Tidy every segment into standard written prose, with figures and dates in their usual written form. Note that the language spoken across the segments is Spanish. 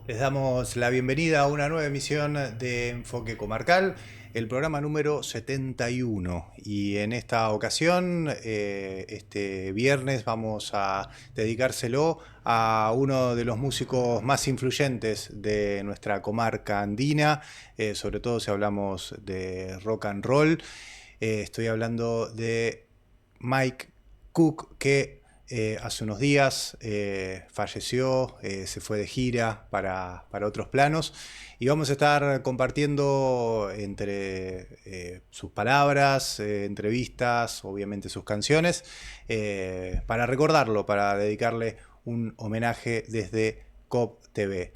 Les damos la bienvenida a una nueva emisión de Enfoque Comarcal, el programa número 71. Y en esta ocasión, este viernes, vamos a dedicárselo a uno de los músicos más influyentes de nuestra comarca andina, sobre todo si hablamos de rock and roll. Estoy hablando de Mike Cook, que hace unos días falleció, se fue de gira para otros planos y vamos a estar compartiendo entre sus palabras, entrevistas, obviamente sus canciones, para recordarlo, para dedicarle un homenaje desde COP TV.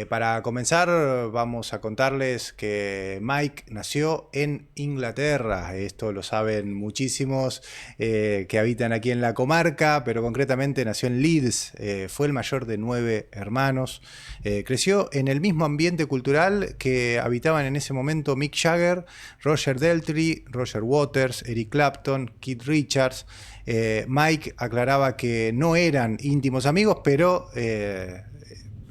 Para comenzar, vamos a contarles que Mike nació en Inglaterra. Esto lo saben muchísimos que habitan aquí en la comarca, pero concretamente nació en Leeds. Fue el mayor de 9 hermanos. Creció en el mismo ambiente cultural que habitaban en ese momento Mick Jagger, Roger Daltrey, Roger Waters, Eric Clapton, Keith Richards. Mike aclaraba que no eran íntimos amigos, pero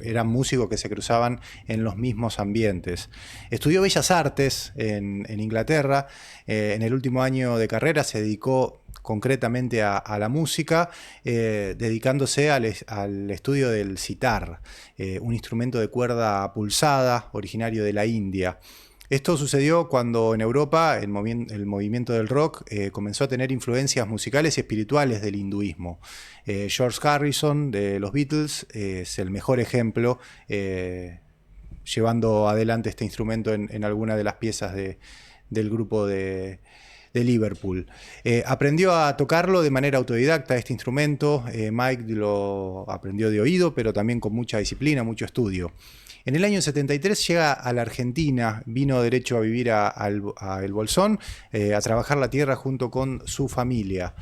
eran músicos que se cruzaban en los mismos ambientes. Estudió Bellas Artes en Inglaterra. En el último año de carrera se dedicó concretamente a la música, dedicándose al estudio del sitar, un instrumento de cuerda pulsada originario de la India. Esto sucedió cuando en Europa el movimiento del rock comenzó a tener influencias musicales y espirituales del hinduismo. George Harrison de los Beatles es el mejor ejemplo, llevando adelante este instrumento en alguna de las piezas del grupo de Liverpool. Aprendió a tocarlo de manera autodidacta este instrumento. Mike lo aprendió de oído, pero también con mucha disciplina, mucho estudio. En el año 73 llega a la Argentina, vino derecho a vivir a El Bolsón, a trabajar la tierra junto con su familia.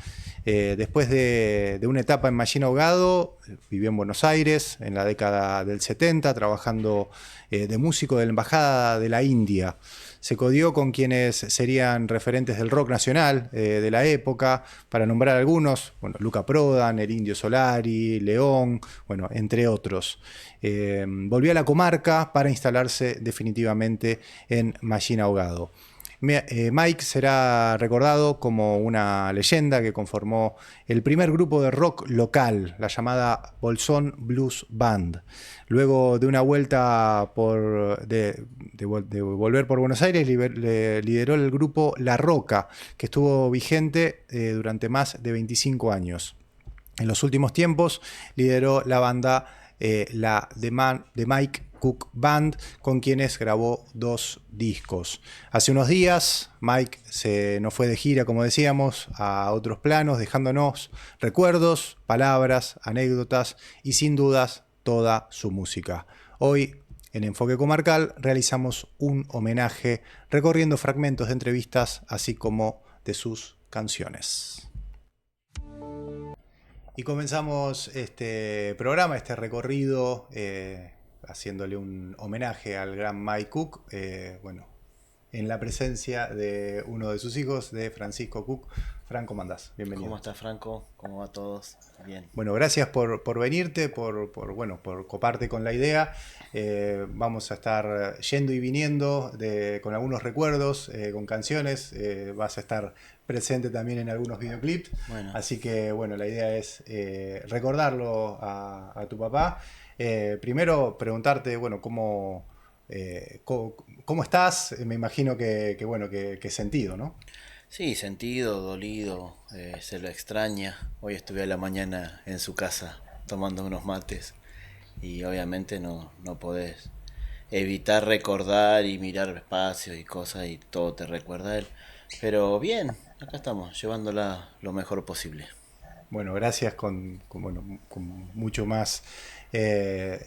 Después de una etapa en Machín Ahogado, vivió en Buenos Aires en la década del 70, trabajando de músico de la Embajada de la India. Se codió con quienes serían referentes del rock nacional de la época, para nombrar algunos, bueno, Luca Prodan, el Indio Solari, León, bueno, entre otros. Volvió a la comarca para instalarse definitivamente en Machín Ahogado. Mike será recordado como una leyenda que conformó el primer grupo de rock local, la llamada Bolsón Blues Band. Luego de una vuelta de volver por Buenos Aires, lideró el grupo La Roca, que estuvo vigente durante más de 25 años. En los últimos tiempos lideró la banda la de Mike Cook Band, con quienes grabó 2 discos. Hace unos días Mike nos fue de gira, como decíamos, a otros planos, dejándonos recuerdos, palabras, anécdotas y sin dudas toda su música. Hoy en Enfoque Comarcal realizamos un homenaje recorriendo fragmentos de entrevistas así como de sus canciones. Y comenzamos este programa, este recorrido, haciéndole un homenaje al gran Mike Cook, bueno, en la presencia de uno de sus hijos, de Francisco Cook. Franco, ¿cómo andás? Bienvenido. ¿Cómo estás, Franco? ¿Cómo va todos? Bien. Bueno, gracias por venirte, por coparte con la idea. Vamos a estar yendo y viniendo con algunos recuerdos, con canciones. Vas a estar presente también en algunos videoclips. Bueno, Así que, bueno, la idea es recordarlo a tu papá. Primero, preguntarte, bueno, cómo estás. Me imagino que sentido, ¿no? sí, sentido, dolido, se lo extraña. Hoy estuve a la mañana en su casa tomando unos mates y obviamente no podés evitar recordar y mirar espacios y cosas y todo te recuerda a él. Pero bien, acá estamos, llevándola lo mejor posible. Bueno, gracias con mucho más eh,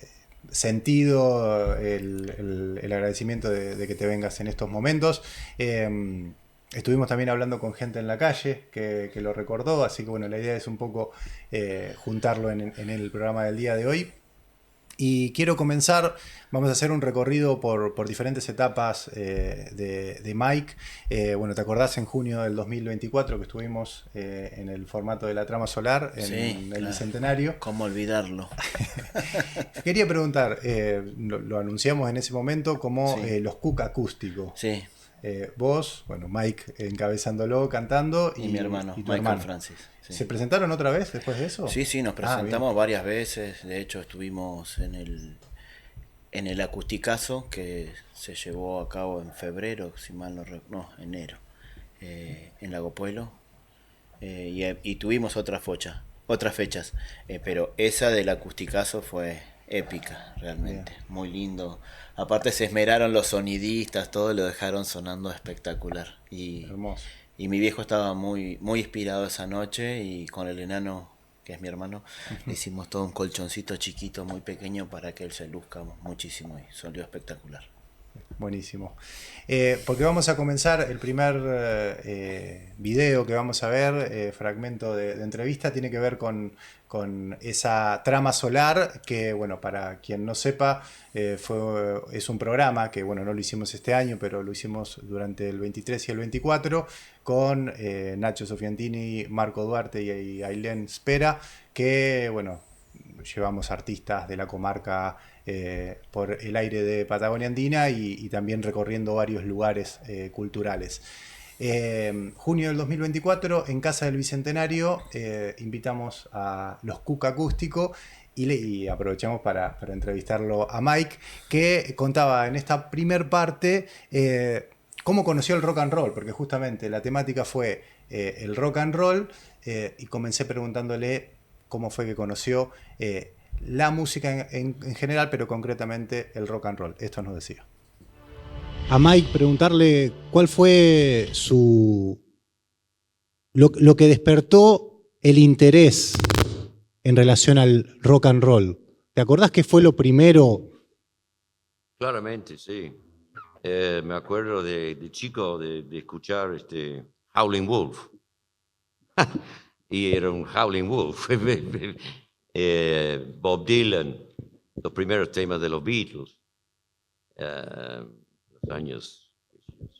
sentido el agradecimiento de que te vengas en estos momentos. Estuvimos también hablando con gente en la calle que lo recordó, así que bueno, la idea es un poco juntarlo en el programa del día de hoy. Y quiero comenzar, vamos a hacer un recorrido por diferentes etapas de Mike. Bueno, ¿te acordás en junio del 2024 que estuvimos en el formato de la trama solar en Sí, el claro. Bicentenario? ¿Cómo olvidarlo? Quería preguntar, lo anunciamos en ese momento como Sí, los Cook acústico. sí. Vos, bueno, Mike encabezándolo, cantando Y mi hermano, y tu Michael hermano. Francis. Sí. ¿Se presentaron otra vez después de eso? Sí, sí, nos Ah, bien. presentamos varias veces. De hecho, estuvimos en el acusticazo que se llevó a cabo en febrero, si mal no recuerdo, no, enero, en Lago Puelo. Y tuvimos otras fechas, pero esa del acusticazo fue épica, Bien, realmente, muy lindo. Aparte se esmeraron los sonidistas, todo lo dejaron sonando espectacular. hermoso. Y mi viejo estaba muy inspirado esa noche y con el enano, que es mi hermano, le hicimos todo un colchoncito chiquito, muy pequeño para que él se luzca muchísimo y salió espectacular. Buenísimo. Porque vamos a comenzar el primer video que vamos a ver, fragmento de entrevista, tiene que ver con esa trama solar que, bueno, para quien no sepa, es un programa que, bueno, no lo hicimos este año, pero lo hicimos durante el 23 y el 24 con Nacho Sofiantini, Marco Duarte y Ailén Spera, que, bueno, llevamos artistas de la comarca por el aire de Patagonia Andina y también recorriendo varios lugares culturales. Junio del 2024, en Casa del Bicentenario, invitamos a los Cook Acústico y aprovechamos para entrevistarlo a Mike, que contaba en esta primer parte cómo conoció el rock and roll, porque justamente la temática fue el rock and roll, y comencé preguntándole cómo fue que conoció la música en general, pero concretamente el rock and roll. Esto nos decía. A Mike preguntarle cuál fue lo que despertó el interés en relación al rock and roll. ¿Te acordás qué fue lo primero? Claramente, sí. Me acuerdo de chico de escuchar Howlin' Wolf. Y era un Howlin' Wolf. Bob Dylan, los primeros temas de los Beatles, los años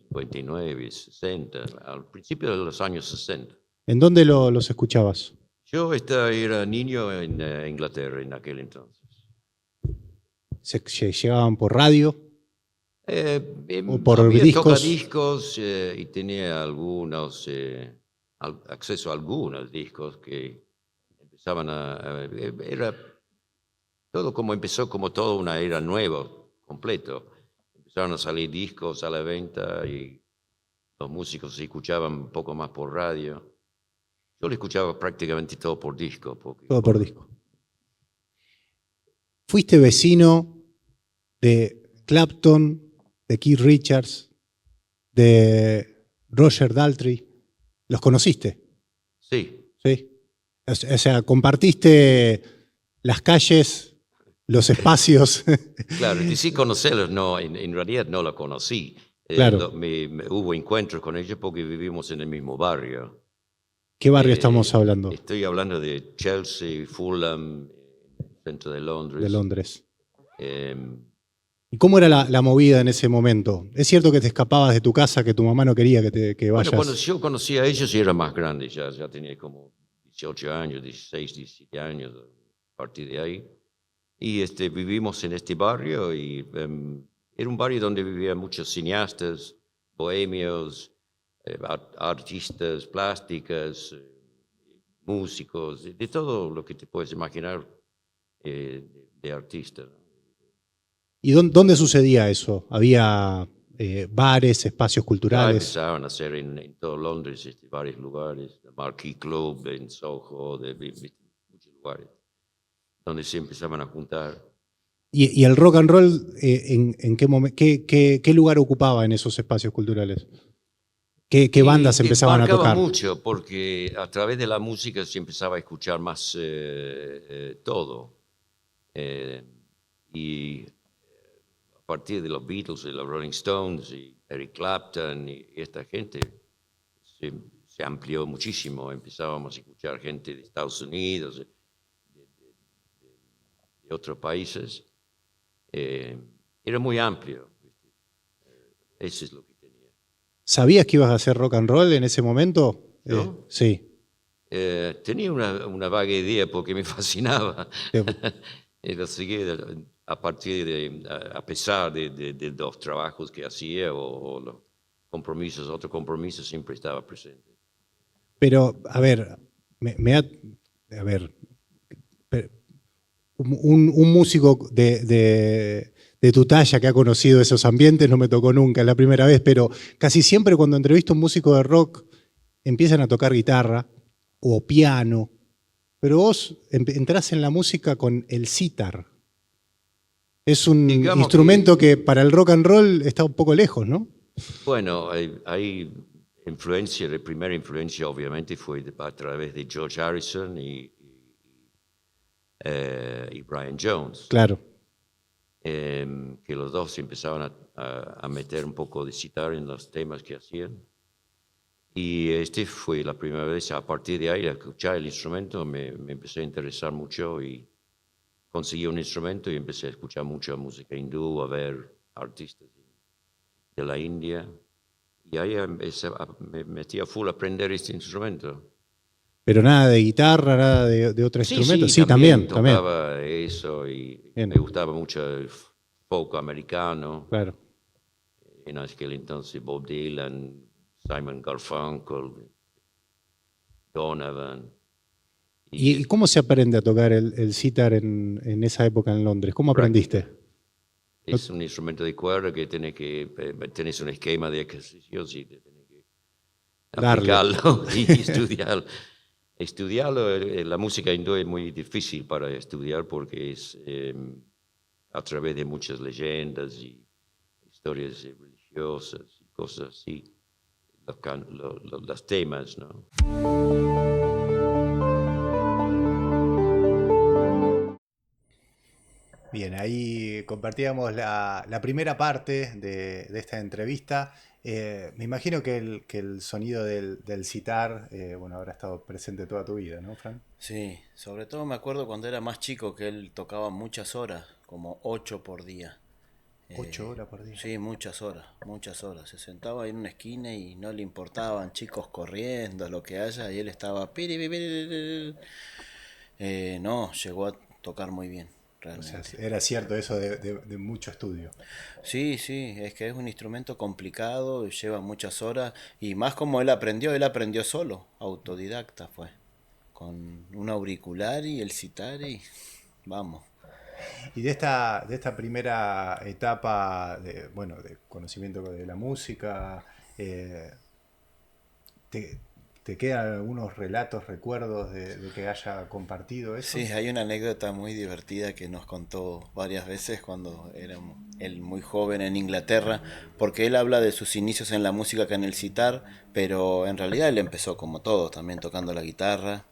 59 y 60, al principio de los años 60. ¿En dónde los escuchabas? Yo era niño en Inglaterra en aquel entonces. ¿Se llegaban por radio? ¿O por Había discos? tocadiscos y tenía acceso a algunos discos que empezaban era todo como empezó, como toda una era nueva, completo. Empezaron a salir discos a la venta y los músicos se escuchaban un poco más por radio. Yo lo escuchaba prácticamente todo por disco. Todo por disco. ¿Fuiste vecino de Clapton, de Keith Richards, de Roger Daltrey? ¿Los conociste? Sí. ¿Sí? O sea, compartiste las calles, los espacios. Claro, y sí conocerlos, no, en realidad no lo conocí. Claro. Hubo encuentros con ellos porque vivimos en el mismo barrio. ¿Qué barrio estamos hablando? Estoy hablando de Chelsea, Fulham, centro de Londres. De Londres. Eh, ¿Y cómo era la movida en ese momento? ¿Es cierto que te escapabas de tu casa, que tu mamá no quería que vayas? Bueno, cuando yo conocí a ellos era más grande, ya tenía como 18 años, 16, 17 años, a partir de ahí. Y vivimos en este barrio y era un barrio donde vivían muchos cineastas, bohemios, artistas plásticas, músicos, de todo lo que te puedes imaginar de artistas. ¿Y dónde sucedía eso? ¿Había bares, espacios Ya culturales? empezaron a hacer en todo Londres, varios lugares, el Marquee Club en Soho, muchos lugares, donde se empezaban a juntar. ¿Y el rock and roll en qué lugar ocupaba en esos espacios culturales? ¿Qué bandas empezaban a tocar? Mucho, porque a través de la música se empezaba a escuchar más todo. Y a partir de los Beatles y los Rolling Stones y Eric Clapton y esta gente se amplió muchísimo. Empezábamos a escuchar gente de Estados Unidos, de de otros países. Era muy amplio. Eso es lo que tenía. ¿Sabías que ibas a hacer rock and roll en ese momento? ¿Yo? Sí. Tenía una vaga idea porque me fascinaba. Y lo seguí a pesar de los trabajos que hacía o los compromisos, otros compromisos, siempre estaba presente. Pero, a ver, un músico de tu talla que ha conocido esos ambientes no me tocó nunca, es la primera vez, pero casi siempre cuando entrevisto a un músico de rock empiezan a tocar guitarra o piano, pero vos entrás en la música con el sitar. Es un instrumento que para el rock and roll está un poco lejos, ¿no? Bueno, hay influencia, la primera influencia obviamente fue a través de George Harrison y Brian Jones. Claro. Que los dos empezaban a meter un poco de sitar en los temas que hacían. Y fue la primera vez, a partir de ahí, de escuchar el instrumento, me empecé a interesar mucho y conseguí un instrumento y empecé a escuchar mucha música hindú, a ver artistas de la India. Y ahí me metí a full a aprender este instrumento. Pero nada de guitarra, nada de otro instrumento. Sí, también tocaba eso y bien. Me gustaba mucho el folk americano. Claro. En aquel entonces Bob Dylan, Simon Garfunkel, Donovan. ¿Y cómo se aprende a tocar el sitar en esa época en Londres? ¿Cómo aprendiste? Es un instrumento de cuerda que tenés un esquema de ejercicios y tenés que aplicarlo y estudiarlo. Estudiarlo, la música hindú es muy difícil para estudiar porque es a través de muchas leyendas y historias religiosas y cosas así, los temas, ¿no? Bien, ahí compartíamos la primera parte de esta entrevista. Me imagino que el sonido del sitar, bueno, habrá estado presente toda tu vida, ¿no, Fran? Sí, sobre todo me acuerdo cuando era más chico que él tocaba muchas horas, como 8 por día. 8 horas por día. Sí, muchas horas, muchas horas. Se sentaba ahí en una esquina y no le importaban chicos corriendo, lo que haya, y él estaba... no, llegó a tocar muy bien. Realmente. O sea, era cierto eso de mucho estudio. Sí, sí, es que es un instrumento complicado, lleva muchas horas y más como él aprendió solo, autodidacta fue, con un auricular y el sitar y vamos. Y de esta primera etapa de conocimiento de la música, ¿te quedan algunos relatos, recuerdos de que haya compartido eso? Sí, hay una anécdota muy divertida que nos contó varias veces cuando era él muy joven en Inglaterra, porque él habla de sus inicios en la música acá en el sitar, pero en realidad él empezó como todos, también tocando la guitarra.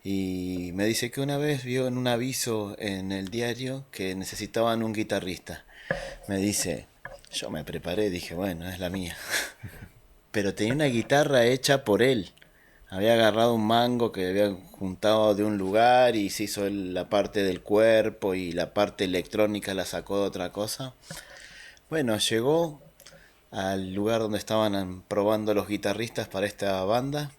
Y me dice que una vez vio en un aviso en el diario que necesitaban un guitarrista. Me dice, yo me preparé, dije, bueno, es la mía. Pero tenía una guitarra hecha por él. Había agarrado un mango que había juntado de un lugar y se hizo la parte del cuerpo y la parte electrónica la sacó de otra cosa. Bueno, llegó al lugar donde estaban probando los guitarristas para esta banda.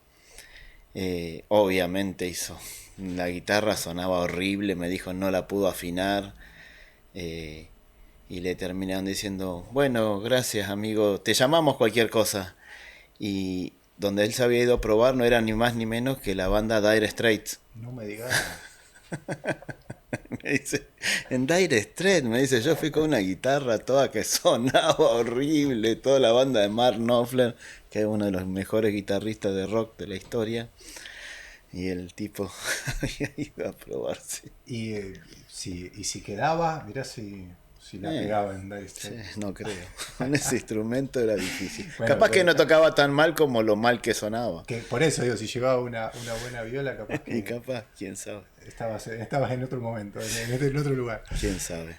Obviamente hizo. La guitarra sonaba horrible, me dijo no la pudo afinar. Y le terminaron diciendo, bueno, gracias amigo, te llamamos cualquier cosa. Y donde él se había ido a probar no era ni más ni menos que la banda Dire Straits. No me digas. Me dice, en Dire Straits, me dice, yo fui con una guitarra toda que sonaba horrible, toda la banda de Mark Knopfler, que es uno de los mejores guitarristas de rock de la historia. Y el tipo había ido a probarse. Y si quedaba, mirá si la pegaba en Dire Straits. Sí, no creo. Con ese instrumento era difícil. Bueno, capaz que no tocaba tan mal como lo mal que sonaba. Que por eso digo, si llevaba una buena viola, capaz que... Y capaz, quién sabe. Estabas en otro momento, en otro lugar. Quién sabe.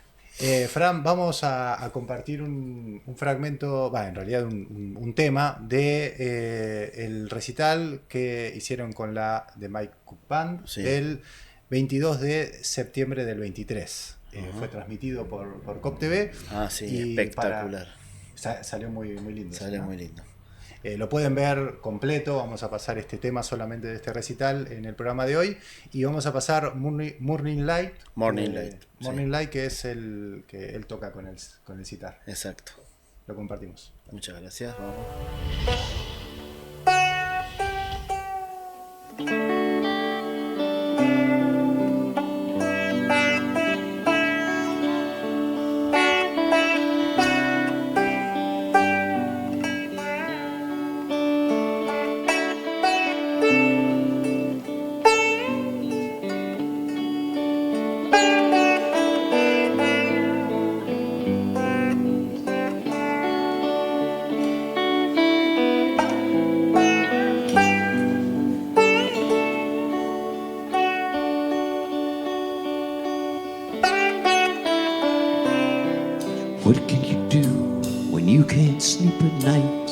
Fran, vamos a compartir un fragmento, en realidad un tema de el recital que hicieron con la The Mike Cook Band, sí. el 22 de septiembre del 23. Fue transmitido por COP TV. Ah, sí, y espectacular. Salió muy, muy lindo. Salió ¿no? muy lindo. Lo pueden ver completo. Vamos a pasar este tema solamente de este recital en el programa de hoy. Y vamos a pasar Morning Light. Morning Light. Morning Sí. Light, que es el que él toca con el sitar. Exacto. Lo compartimos. Muchas gracias. Vamos. What can you do when you can't sleep at night?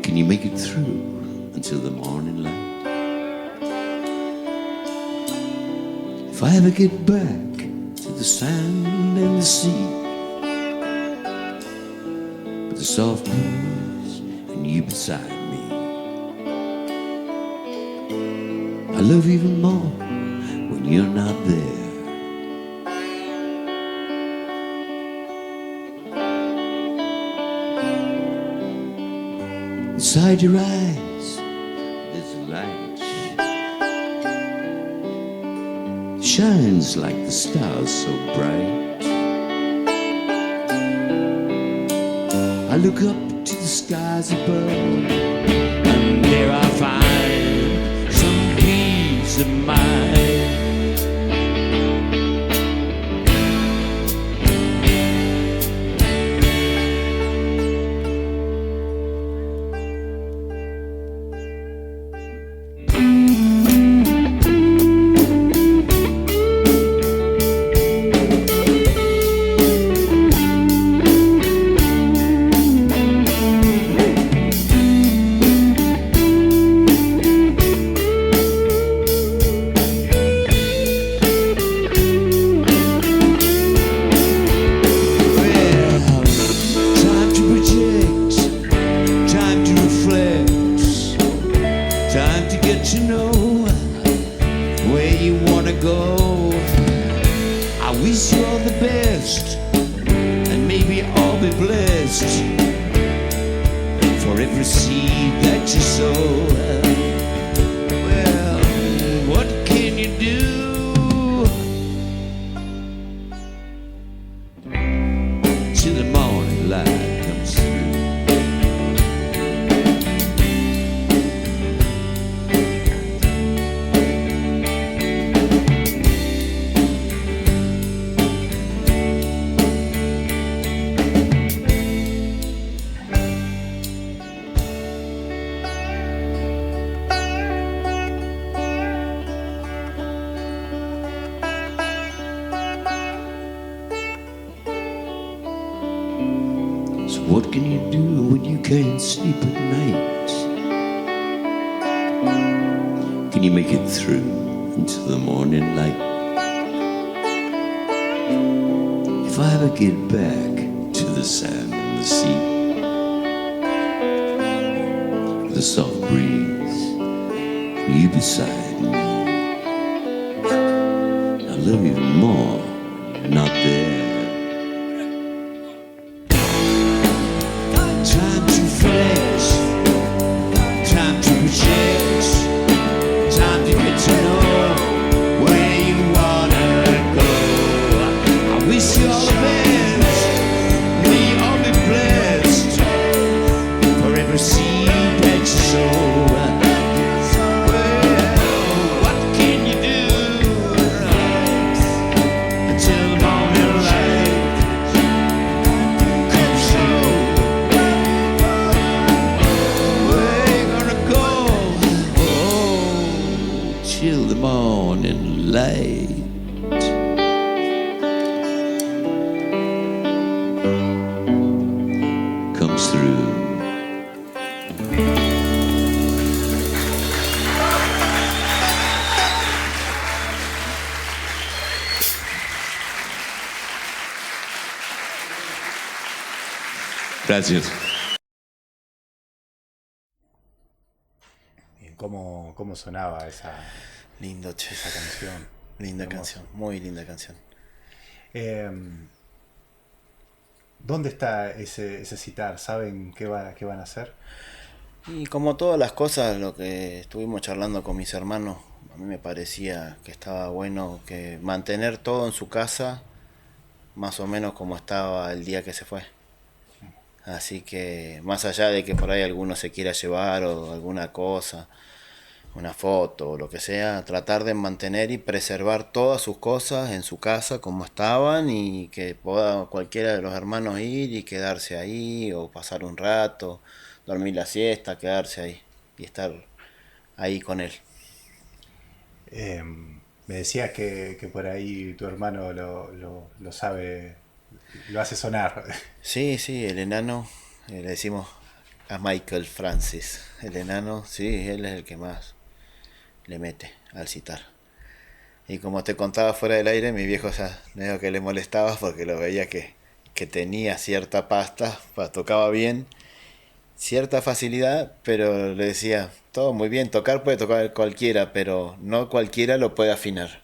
Can you make it through until the morning light? If I ever get back to the sand and the sea, with the soft breeze and you beside me, I love you even more when you're not there. Inside your eyes, there's a light. Shines like the stars so bright. I look up to the skies above, and there I find some peace of mind. What can you do when you can't sleep at night? Can you make it through until the morning light? If I ever get back to the sand and the sea, with a soft breeze, you beside me, I love you more when you're not there. Time to flex, time to project, time to get to know where you wanna go. I wish you all the best, may you all be blessed, for every seed that you sow. Well, what can you do until the morning Gracias. Bien, ¿cómo sonaba esa Lindo, che. canción? Linda Hermoso. canción, muy linda canción. ¿Dónde está ese citar? ¿Saben qué van a hacer? Y como todas las cosas, lo que estuvimos charlando con mis hermanos, a mí me parecía que estaba bueno que mantener todo en su casa, más o menos como estaba el día que se fue. Así que más allá de que por ahí alguno se quiera llevar o alguna cosa, una foto o lo que sea, tratar de mantener y preservar todas sus cosas en su casa como estaban y que pueda cualquiera de los hermanos ir y quedarse ahí o pasar un rato, dormir la siesta, quedarse ahí y estar ahí con él. Me decías que por ahí tu hermano lo sabe, lo hace sonar. Sí, sí, el enano, le decimos a Michael Francis, el enano, sí, él es el que más le mete al citar. Y como te contaba fuera del aire, mi viejo ya medio que le molestaba porque lo veía que tenía cierta pasta, tocaba bien, cierta facilidad, pero le decía, todo muy bien, tocar puede tocar cualquiera, pero no cualquiera lo puede afinar.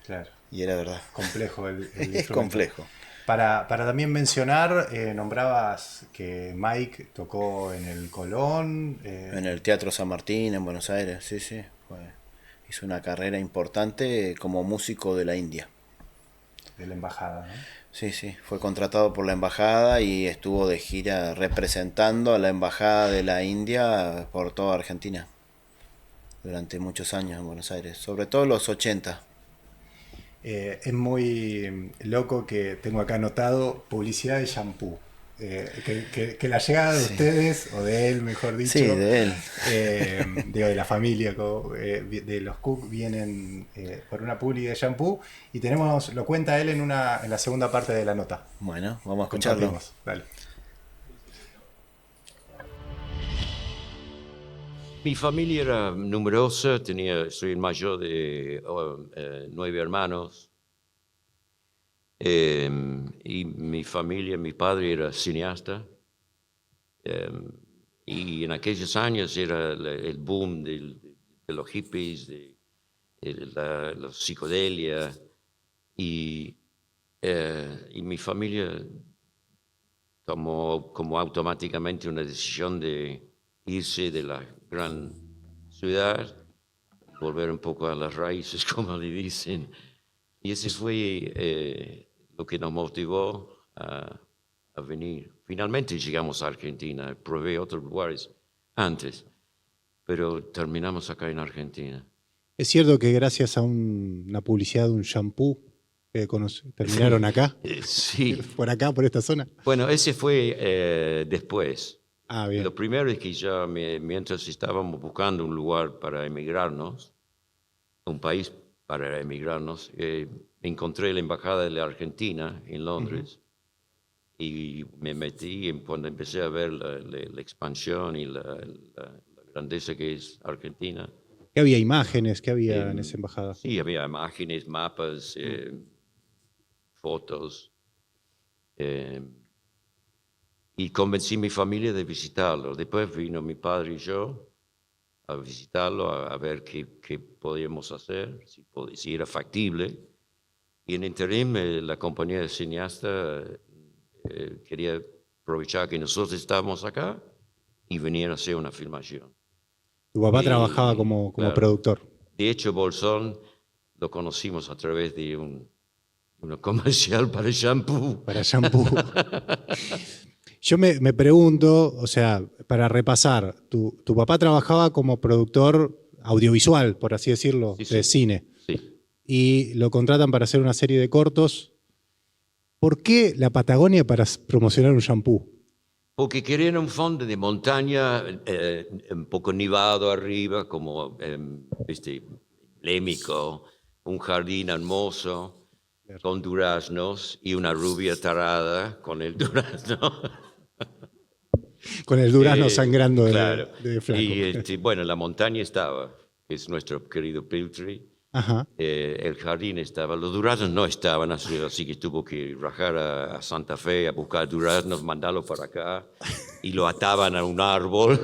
Claro, Y era verdad. complejo el Es instrumento. complejo. Para también mencionar, nombrabas que Mike tocó en el Colón. En el Teatro San Martín, en Buenos Aires, sí, sí. Hizo una carrera importante como músico de la India. De la embajada, ¿no? Sí, sí, fue contratado por la embajada y estuvo de gira representando a la embajada de la India por toda Argentina durante muchos años en Buenos Aires, sobre todo los 80. Es muy loco que tengo acá anotado publicidad de shampoo. Que la llegada de ustedes, o de él, mejor dicho, Sí, de él. digo, de la familia, de los Cook, vienen por una publi de shampoo y lo cuenta él en la segunda parte de la nota. Bueno, vamos a escucharlo. Compartimos, dale. Mi familia era numerosa, soy el mayor de 9 hermanos. Y mi familia, mi padre era cineasta. Y en aquellos años era el boom de los hippies, de la psicodelia. Y mi familia tomó como automáticamente una decisión de irse de la gran ciudad, volver un poco a las raíces, como le dicen. Y ese fue lo que nos motivó a venir. Finalmente llegamos a Argentina, probé otros lugares antes, pero terminamos acá en Argentina. ¿Es cierto que gracias a una publicidad de un shampoo terminaron acá? Sí. ¿Por acá, por esta zona? Bueno, ese fue después. Ah, bien. Lo primero es que ya mientras estábamos buscando un lugar para emigrarnos, un país para emigrarnos, encontré la embajada de la Argentina en Londres y me metí cuando empecé a ver la expansión y la grandeza que es Argentina. ¿Qué había imágenes? ¿Qué había en esa embajada? Sí, había imágenes, mapas, fotos. Y convencí a mi familia de visitarlo. Después vino mi padre y yo a visitarlo, a ver qué podíamos hacer, si era factible. Y en interim, la compañía de cineasta quería aprovechar que nosotros estábamos acá y venir a hacer una filmación. Tu papá trabajaba como claro, productor. De hecho, Bolsón lo conocimos a través de un comercial para shampoo. Para shampoo. Yo me pregunto, o sea, para repasar, tu papá trabajaba como productor audiovisual, por así decirlo, Sí, de cine. Sí. Y lo contratan para hacer una serie de cortos. ¿Por qué la Patagonia para promocionar un shampoo? Porque querían un fondo de montaña un poco nevado arriba, como lémico, un jardín hermoso, con duraznos y una rubia tarada con el durazno. Con el durazno sangrando claro. de flaco. Y bueno, la montaña estaba, es nuestro querido Piltry. Ajá. El jardín estaba, los duraznos no estaban, así que tuvo que rajar a Santa Fe a buscar duraznos, mandarlos para acá y lo ataban a un árbol.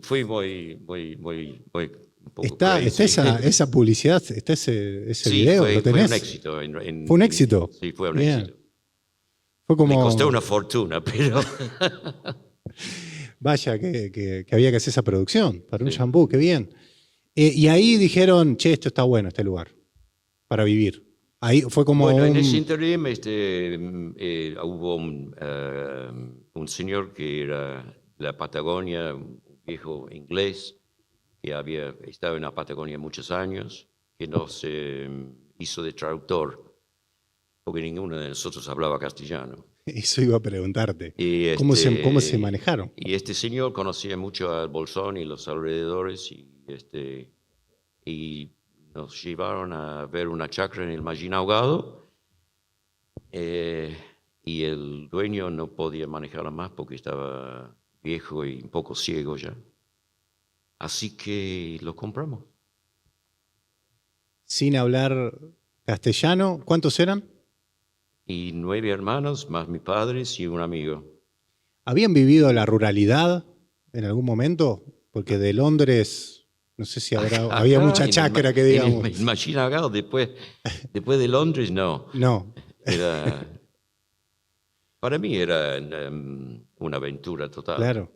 Fui muy un poco Está crazy. esa publicidad, está ese Sí, video, fue ¿lo tenés? un éxito. ¿Fue un éxito? Sí, fue un Bien. éxito. Fue como... Le costó una fortuna, pero... Vaya, que había que hacer esa producción para un Sí. shampoo, qué bien. Y ahí dijeron, che, esto está bueno, este lugar, para vivir. Ahí fue como Bueno, en un... ese interim hubo un señor que era de la Patagonia, un viejo inglés, que había estado en la Patagonia muchos años, que nos hizo de traductor, porque ninguno de nosotros hablaba castellano. Eso iba a preguntarte. Y ¿Cómo se manejaron? Y este señor conocía mucho al Bolsón y los alrededores y nos llevaron a ver una chacra en el Mallín Ahogado y el dueño no podía manejarla más porque estaba viejo y un poco ciego ya. Así que lo compramos. Sin hablar castellano, ¿cuántos eran? Y 9 hermanos, más mis padres y un amigo. ¿Habían vivido la ruralidad en algún momento? Porque de Londres, no sé si había mucha chacra que digamos. En el Mallín Ahogado, después de Londres, no. No, Para mí era una aventura total. claro.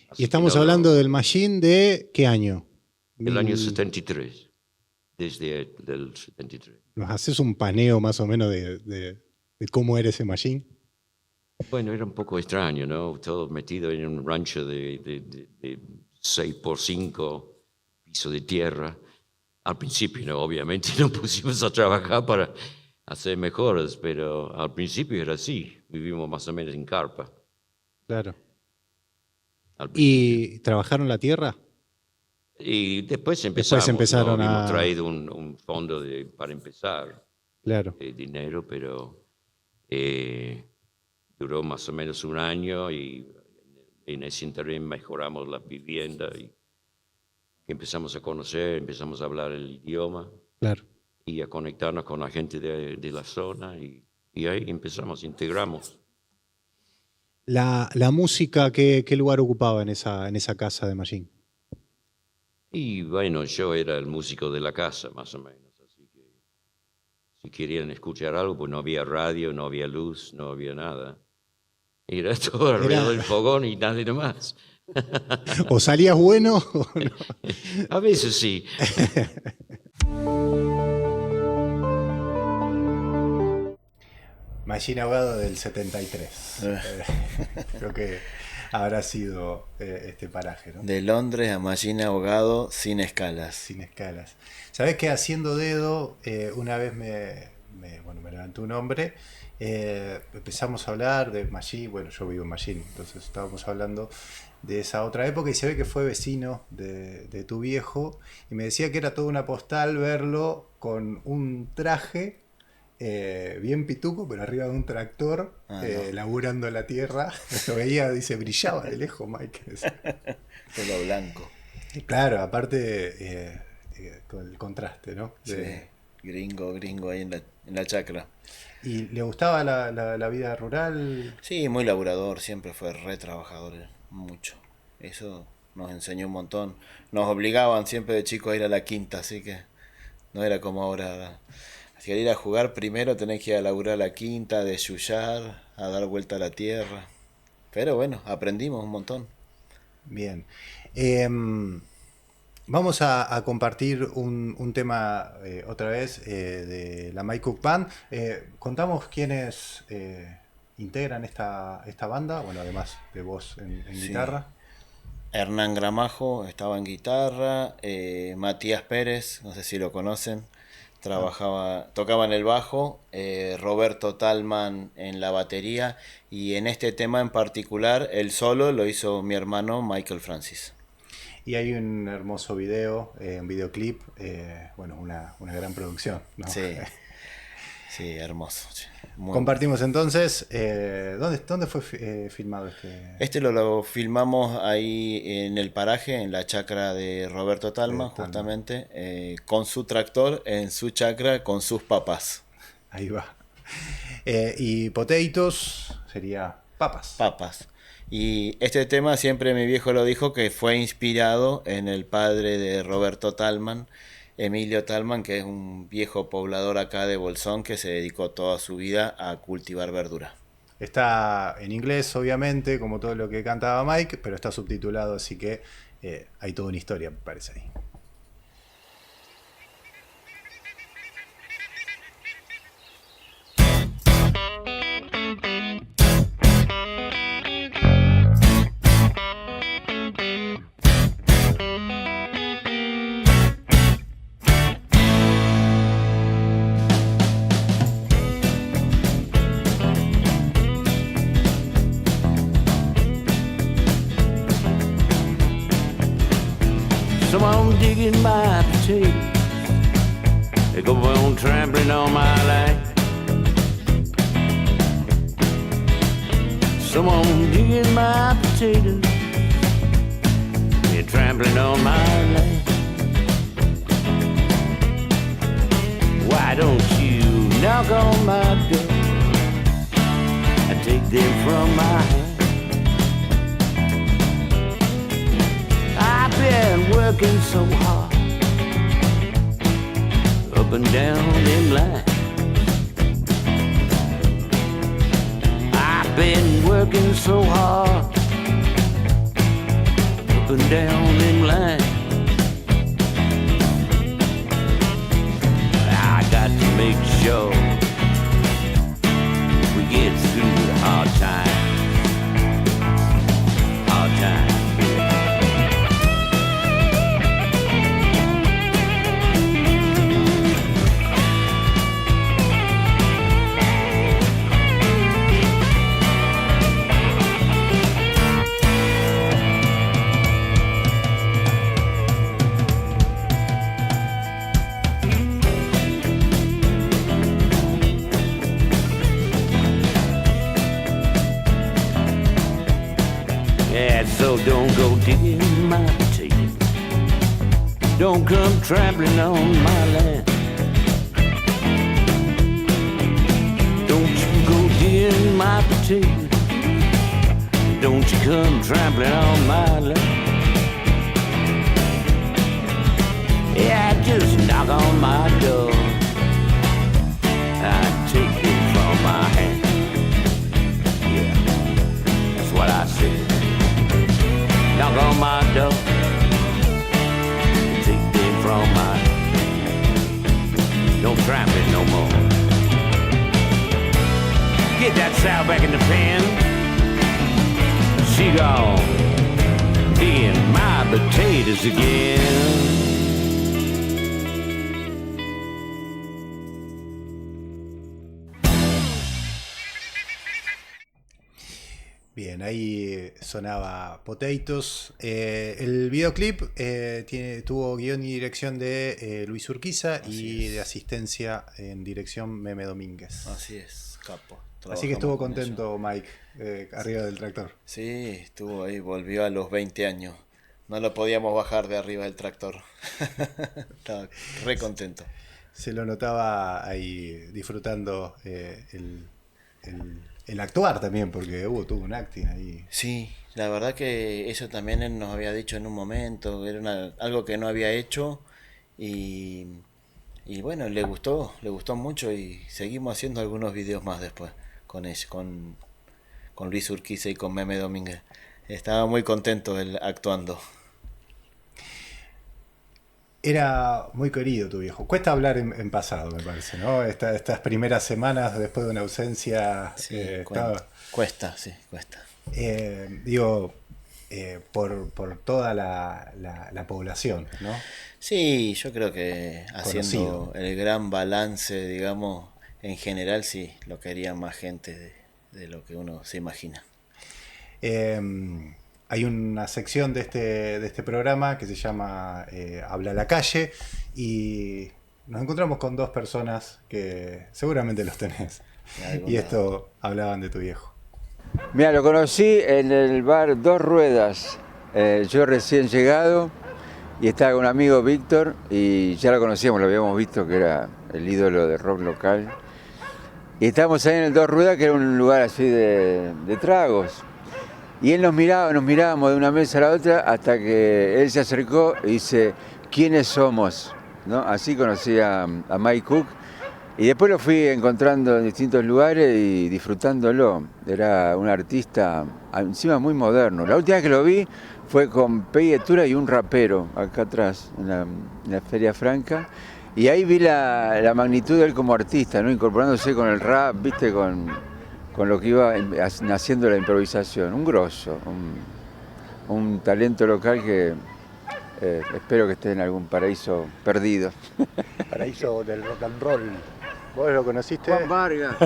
Así Y estamos que no, hablando del Machine de ¿qué año? del año 73. Desde el 73. ¿Nos haces un paneo más o menos de cómo era ese Machine? Bueno, era un poco extraño, ¿no? Todo metido en un rancho de 6x5 piso de tierra. Al principio, ¿no? Obviamente nos pusimos a trabajar para hacer mejoras, pero al principio era así. Vivimos más o menos en carpa. Claro. Al principio. ¿Y trabajaron la tierra? Y después empezamos. empezaron ¿no? a- Habíamos traído un fondo para empezar, Claro. dinero, pero duró más o menos un año y en ese interín mejoramos la vivienda y empezamos a conocer, empezamos a hablar el idioma Claro. y a conectarnos con la gente de la zona y ahí empezamos, integramos. La música, ¿qué lugar ocupaba en esa casa de Machine? Y bueno, yo era el músico de la casa, más o menos, así que si querían escuchar algo, pues no había radio, no había luz, no había nada. Era todo alrededor del fogón y nadie más. ¿O salías bueno o no? A veces sí. Machine Ahogado del 73. Creo que habrá sido este paraje, ¿no? De Londres a Mallín Ahogado sin escalas. Sin escalas. ¿Sabés que haciendo dedo, una vez me levantó un hombre, empezamos a hablar de Machine, bueno, yo vivo en Machine, entonces estábamos hablando de esa otra época y se ve que fue vecino de tu viejo y me decía que era toda una postal verlo con un traje bien pituco, pero arriba de un tractor, No. laburando la tierra. Lo veía, dice, brillaba de lejos, Mike. Pelo blanco. Claro, aparte con el contraste, ¿no? Sí. Gringo ahí en la chacra. ¿Y le gustaba la vida rural? Sí, muy laburador, siempre fue re trabajador, mucho. Eso nos enseñó un montón. Nos obligaban siempre de chicos a ir a la quinta, así que no era como ahora. Si querés ir a jugar primero tenés que ir a laburar a la quinta, a desyullar, a dar vuelta a la tierra. Pero bueno, aprendimos un montón. Bien. Vamos a compartir un tema otra vez de la Mike Cook Band. Contamos quiénes integran esta banda, bueno, además de vos en Sí. guitarra. Hernán Gramajo estaba en guitarra, Matías Pérez, no sé si lo conocen, tocaba en el bajo, Roberto Talman en la batería y en este tema en particular el solo lo hizo mi hermano Michael Francis. Y hay un hermoso video, un videoclip, bueno, una gran producción, ¿no? Sí, Sí, hermoso. Sí. Muy Compartimos entonces. ¿Dónde fue filmado este? Este lo filmamos ahí en el paraje, en la chacra de Roberto Talman, Talman. justamente, con su tractor, en su chacra, con sus papas. Ahí va. Y potatoes sería papas. Papas. Y este tema siempre mi viejo lo dijo que fue inspirado en el padre de Roberto Talman, Emilio Talman, que es un viejo poblador acá de Bolsón que se dedicó toda su vida a cultivar verdura. Está en inglés, obviamente, como todo lo que cantaba Mike, pero está subtitulado, así que hay toda una historia, me parece ahí. Someone digging my potatoes. They go on trampling on my land. Someone digging my potatoes. They're trampling on my land. Why don't you knock on my door? I take them from my hand. I've been working so hard, up and down them lines. I've been working so hard, up and down them lines. I got to make sure we get through the hard times. Hard times. So don't go digging my potatoes. Don't come trampling on my land. Don't you go digging my potatoes. Don't you come trampling on my land. Yeah, just knock on my door. I take it from my hand. Yeah, that's what I said. Knock on my door, take them from my, don't tramp it no more. Get that sow back in the pen, she gone, digging my potatoes again. Bien, ahí sonaba Potatoes. El videoclip tuvo guión y dirección de Luis Urquiza y de asistencia en dirección Meme Domínguez. Así es, capo. Así que estuvo Trabajamos con contento Mike arriba del tractor. Sí, estuvo ahí, volvió a los 20 años. No lo podíamos bajar de arriba del tractor. Estaba re contento. Se lo notaba ahí disfrutando el actuar también, porque tuvo un acting ahí. Sí, la verdad que eso también él nos había dicho en un momento, era algo que no había hecho y bueno, le gustó mucho y seguimos haciendo algunos videos más después con él, con Luis Urquiza y con Meme Domínguez. Estaba muy contento él actuando. Era muy querido tu viejo. Cuesta hablar en pasado, me parece, ¿no? Estas primeras semanas después de una ausencia. Sí, cuesta. Por toda la población, ¿no? Sí, yo creo que haciendo Conocido. el gran balance, digamos, en general sí, lo quería más gente de lo que uno se imagina. Hay una sección de este programa que se llama Habla la calle y nos encontramos con dos personas que seguramente los tenés. Y esto hablaban de tu viejo. Mira, lo conocí en el bar Dos Ruedas. Yo recién llegado y estaba con un amigo Víctor y ya lo conocíamos, lo habíamos visto que era el ídolo de rock local. Y estábamos ahí en el Dos Ruedas, que era un lugar así de tragos. Y él nos mirábamos de una mesa a la otra hasta que él se acercó y dice, ¿quiénes somos? ¿No? Así conocí a Mike Cook. Y después lo fui encontrando en distintos lugares y disfrutándolo. Era un artista encima muy moderno. La última vez que lo vi fue con Peggy Etura y un rapero acá atrás, en la Feria Franca. Y ahí vi la magnitud de él como artista, ¿no? Incorporándose con el rap, viste, con lo que iba naciendo la improvisación. Un grosso, un talento local que espero que esté en algún paraíso perdido. Paraíso del rock and roll. ¿Vos lo conociste? Juan Vargas.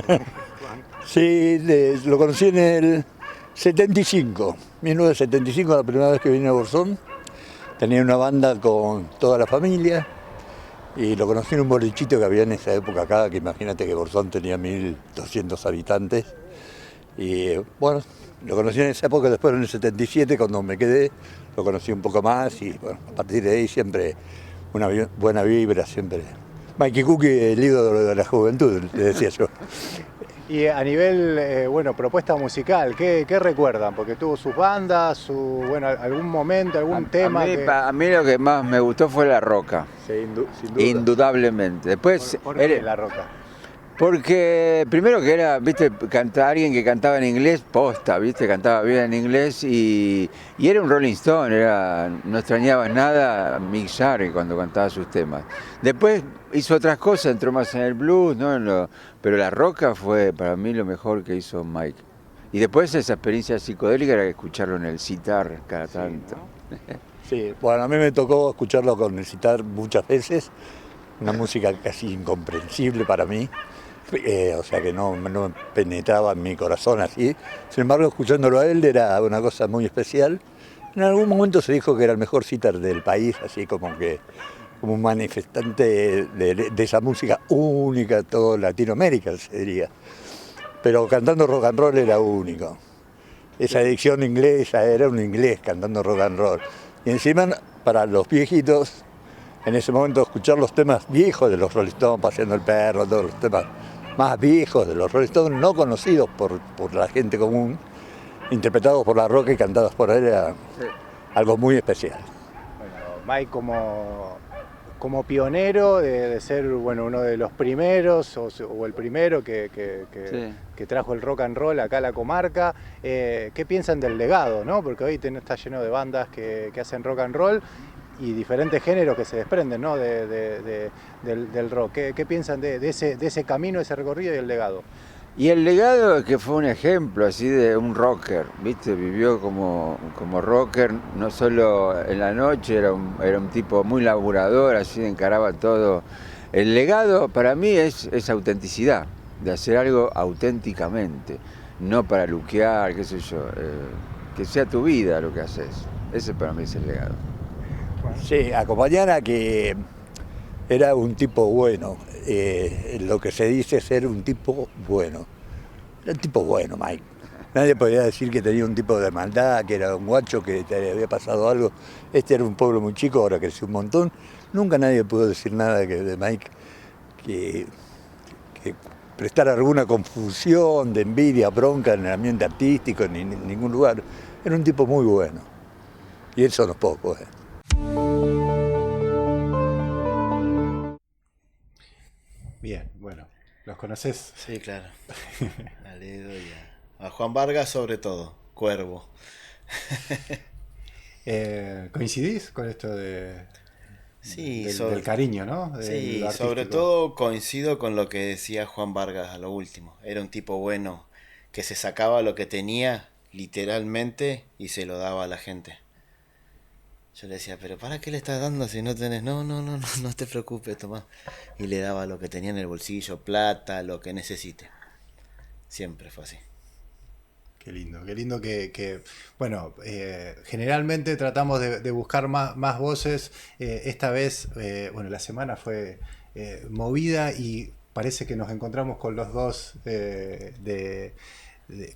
Sí, lo conocí en el 75, 1975, la primera vez que vine a Bolsón. Tenía una banda con toda la familia y lo conocí en un bolichito que había en esa época acá, que imagínate que Bolsón tenía 1.200 habitantes. Y bueno, lo conocí en esa época, después en el 77, cuando me quedé, lo conocí un poco más y bueno, a partir de ahí siempre una buena vibra, siempre. Mikey Cook, el ídolo de la juventud, le decía yo. Y a nivel, propuesta musical, ¿qué recuerdan? Porque tuvo sus bandas, algún momento, algún tema. A mí lo que más me gustó fue La Roca. Sí, sin duda. Indudablemente. Después, ¿Por qué La Roca? Porque primero que era, viste, alguien que cantaba en inglés, posta, viste, cantaba bien en inglés y era un Rolling Stone, no extrañaba nada Mick Jagger cuando cantaba sus temas. Después hizo otras cosas, entró más en el blues, ¿no? Pero La Roca fue para mí lo mejor que hizo Mike. Y después esa experiencia psicodélica era escucharlo en el sitar cada tanto. ¿No? Sí, bueno, a mí me tocó escucharlo con el sitar muchas veces, una música casi incomprensible para mí. O sea que no penetraba en mi corazón así. Sin embargo, escuchándolo a él era una cosa muy especial. En algún momento se dijo que era el mejor sitar del país, así como un manifestante de esa música única, todo Latinoamérica se diría. Pero cantando rock and roll era único. Esa dicción inglesa, era un inglés cantando rock and roll. Y encima, para los viejitos, en ese momento escuchar los temas viejos de los Rolling Stones, Paseando el Perro, todos los temas más viejos de los Rolling Stones, no conocidos por la gente común, interpretados por La Roca y cantados por él, era algo muy especial. Bueno, Mike como pionero de ser uno de los primeros o el primero que trajo el rock and roll acá a la comarca, ¿qué piensan del legado, no? Porque hoy está lleno de bandas que hacen rock and roll y diferentes géneros que se desprenden, ¿no? del rock. ¿Qué piensan de ese camino, ese recorrido y el legado? Y el legado es que fue un ejemplo así de un rocker, ¿viste? Vivió como rocker, no solo en la noche, era un tipo muy laburador, así encaraba todo. El legado para mí es autenticidad, de hacer algo auténticamente, no para luquear, qué sé yo, que sea tu vida lo que haces. Ese para mí es el legado. Sí, acompañar a que era un tipo bueno, lo que se dice ser un tipo bueno. Era un tipo bueno, Mike. Nadie podía decir que tenía un tipo de maldad, que era un guacho, que te había pasado algo. Este era un pueblo muy chico, ahora creció un montón. Nunca nadie pudo decir nada de Mike que prestara alguna confusión, de envidia, bronca en el ambiente artístico, en ningún lugar. Era un tipo muy bueno. Y eso no es poco, Bien, bueno, ¿los conoces? Sí, claro. A Ledo y a Juan Vargas sobre todo, Cuervo. ¿Coincidís con esto Sí, del cariño, ¿no? Sí, sobre todo coincido con lo que decía Juan Vargas a lo último. Era un tipo bueno que se sacaba lo que tenía literalmente y se lo daba a la gente. Yo le decía, pero ¿para qué le estás dando si no tenés? No te preocupes, tomá. Y le daba lo que tenía en el bolsillo, plata, lo que necesite. Siempre fue así. Qué lindo que generalmente tratamos de buscar más voces. Esta vez, la semana fue movida, y parece que nos encontramos con los dos,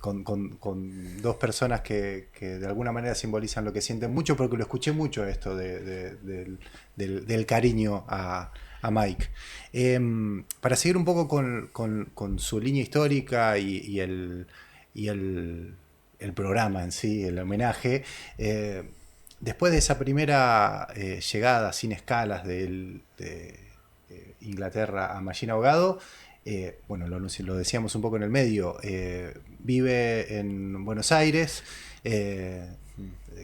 con dos personas que de alguna manera simbolizan lo que sienten mucho, porque lo escuché mucho esto del cariño a Mike. Para seguir un poco con su línea histórica y el programa en sí, el homenaje, después de esa primera llegada sin escalas de Inglaterra a Machine Ahogado, bueno, lo decíamos un poco en el medio, vive en Buenos Aires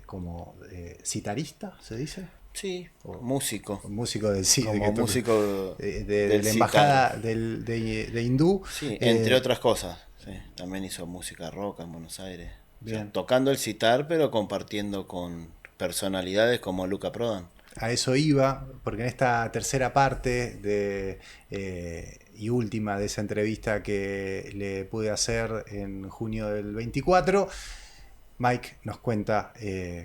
como citarista, ¿se dice? Sí, músico. Músico del cine. Como músico de la embajada de Hindú. Sí, entre otras cosas. Sí, también hizo música rock en Buenos Aires. O sea, Bien. tocando el sitar, pero compartiendo con personalidades como Luca Prodan. A eso iba, porque en esta tercera parte y última de esa entrevista que le pude hacer en junio del 24, Mike nos cuenta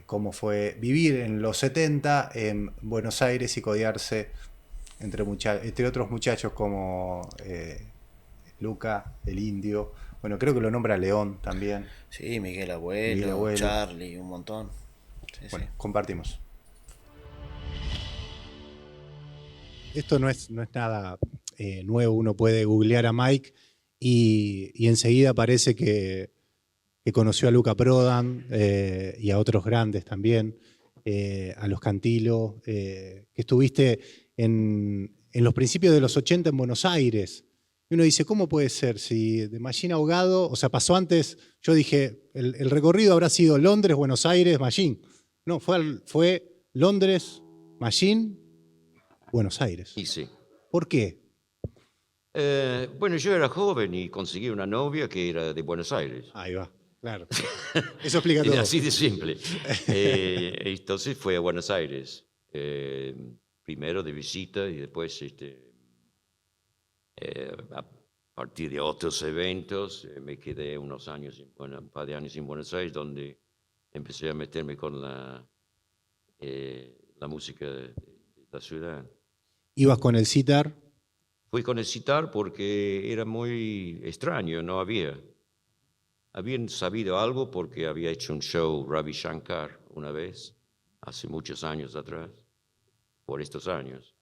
cómo fue vivir en los 70 en Buenos Aires y codearse entre otros muchachos como Luca, el Indio. Bueno, creo que lo nombra León también. Sí, Miguel Abuelo, Charlie, un montón. Sí, Bueno, sí. compartimos. Esto no es nada nuevo, uno puede googlear a Mike y enseguida parece que conoció a Luca Prodan y a otros grandes también, a los Cantilo, que estuviste en los principios de los 80 en Buenos Aires. Y uno dice, ¿cómo puede ser? Si de Machine Ahogado, o sea, pasó antes, yo dije, el recorrido habrá sido Londres, Buenos Aires, Machine. No, fue Londres, Machine, Buenos Aires. Y sí. ¿Por qué? Bueno, yo era joven y conseguí una novia que era de Buenos Aires. Ahí va, claro. Eso explica todo. Era así de simple. Entonces fue a Buenos Aires, primero de visita y después a partir de otros eventos me quedé unos años, un par de años en Buenos Aires, donde empecé a meterme con la música de la ciudad. ¿Ibas con el sitar? Fui con el sitar porque era muy extraño, no había. Habían sabido algo porque había hecho un show Ravi Shankar una vez, hace muchos años atrás, por estos años,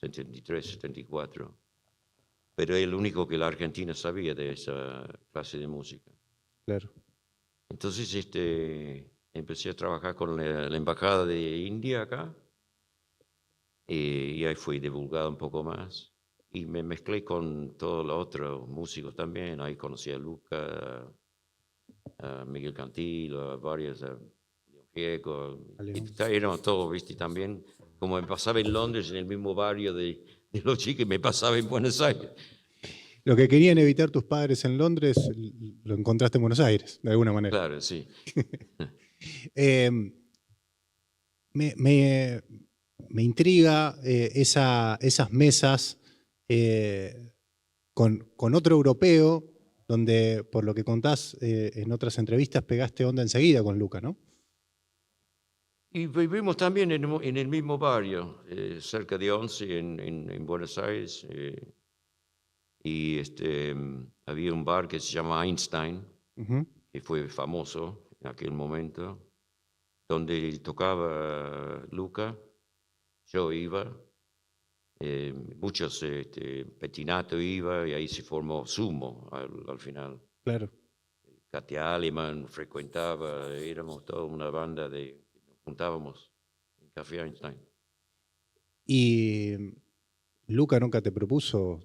73, 74. Pero es el único que la Argentina sabía de esa clase de música. Claro. Entonces empecé a trabajar con la embajada de India acá y ahí fui divulgado un poco más. Y me mezclé con todos los otros músicos también. Ahí conocí a Luca, a Miguel Cantilo, a varios, a Diego. Éramos todos, viste, también. Como me pasaba en Londres, en el mismo barrio de los chicos, me pasaba en Buenos Aires. Lo que querían evitar tus padres en Londres, lo encontraste en Buenos Aires, de alguna manera. Claro, sí. Me intriga esas mesas con otro europeo, donde, por lo que contás en otras entrevistas, pegaste onda enseguida con Luca, ¿no? Y vivimos también en el mismo barrio, cerca de Once, en Buenos Aires. Y había un bar que se llama Einstein, que fue famoso en aquel momento, donde tocaba Luca, yo iba, muchos, Pettinato iba, y ahí se formó Sumo al final. Claro. Katia Aleman frecuentaba, éramos toda una banda nos juntábamos en Café Einstein. ¿Y Luca nunca te propuso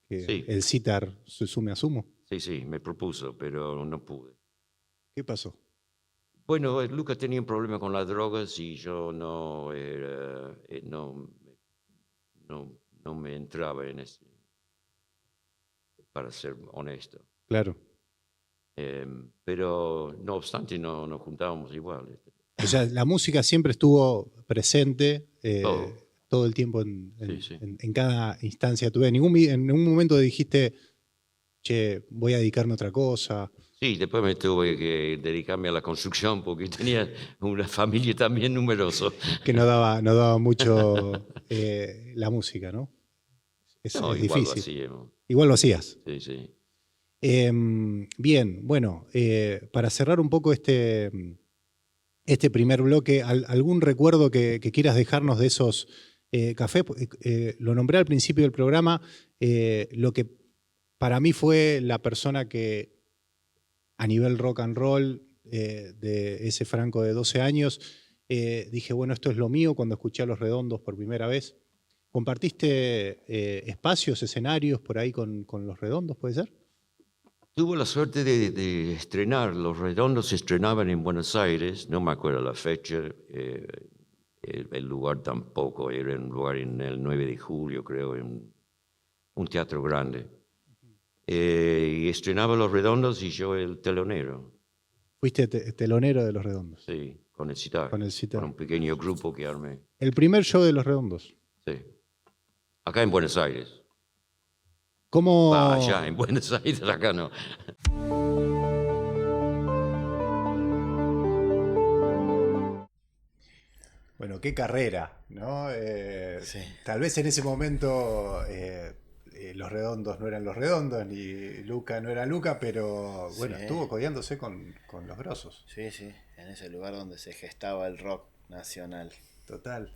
que Sí. el sitar se sume a Sumo? Sí, me propuso, pero no pude. ¿Qué pasó? Bueno, Luca tenía un problema con las drogas y yo no me entraba en eso, para ser honesto. Claro. Pero no obstante, nos juntábamos igual. O sea, la música siempre estuvo presente todo el tiempo Sí. en cada instancia de tu vida. En ningún momento dijiste, che, voy a dedicarme a otra cosa. Sí, después me tuve que dedicarme a la construcción porque tenía una familia también numerosa. Que no daba mucho la música, ¿no? No, es igual difícil. lo hacíamos. Igual lo hacías. Sí, sí. Bien, bueno, para cerrar un poco este primer bloque, ¿algún recuerdo que quieras dejarnos de esos cafés? Lo nombré al principio del programa, lo que para mí fue la persona que a nivel rock and roll de ese Franco de 12 años, dije, bueno, esto es lo mío cuando escuché a Los Redondos por primera vez. ¿Compartiste espacios, escenarios por ahí con Los Redondos, puede ser? Tuve la suerte de estrenar. Los Redondos se estrenaban en Buenos Aires, no me acuerdo la fecha, el lugar tampoco, era un lugar en el 9 de julio, creo, en un teatro grande. Y estrenaba Los Redondos y yo el telonero. Fuiste telonero de Los Redondos. Sí, con el citar. Con el citar. Con un pequeño grupo que armé. El primer show de Los Redondos. Sí. Acá en Buenos Aires. ¿Cómo? Allá en Buenos Aires, acá no. Bueno, qué carrera, ¿no? Sí. Tal vez en ese momento Los Redondos no eran Los Redondos, ni Luca no era Luca, pero bueno, Sí. estuvo codeándose con los grosos, Sí, sí, en ese lugar donde se gestaba el rock nacional. total.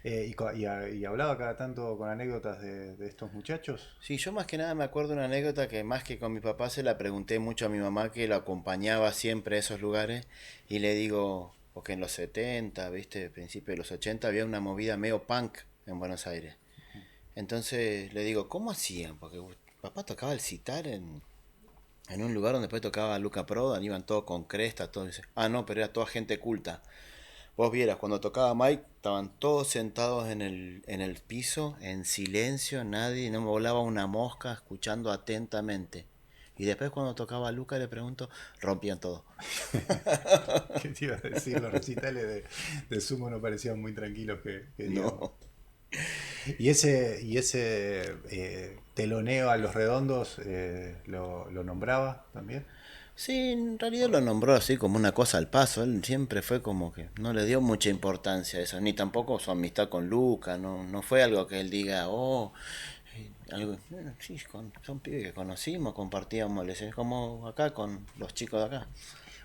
Y hablaba cada tanto con anécdotas de estos muchachos. Sí, yo más que nada me acuerdo una anécdota que más que con mi papá se la pregunté mucho a mi mamá, que lo acompañaba siempre a esos lugares, y le digo, porque en los 70, viste, principios de los 80 había una movida medio punk en Buenos Aires. Entonces le digo, ¿cómo hacían? Porque papá tocaba el sitar en un lugar donde después tocaba Luca Prodan, iban todos con cresta, todo. Dice, ah, no, pero era toda gente culta. Vos vieras, cuando tocaba Mike, estaban todos sentados en el piso, en silencio, nadie, no me volaba una mosca, escuchando atentamente. Y después cuando tocaba Luca, le pregunto, rompían todo. ¿Qué te iba a decir? Los recitales de Sumo no parecían muy tranquilos que digamos. No. Y ese teloneo a Los Redondos lo nombraba también. Sí, en realidad lo nombró así como una cosa al paso. Él siempre fue como que no le dio mucha importancia a eso, ni tampoco su amistad con Luca. No fue algo que él diga, oh, algo. Bueno, sí, son pibes que conocimos, compartíamos, como acá con los chicos de acá.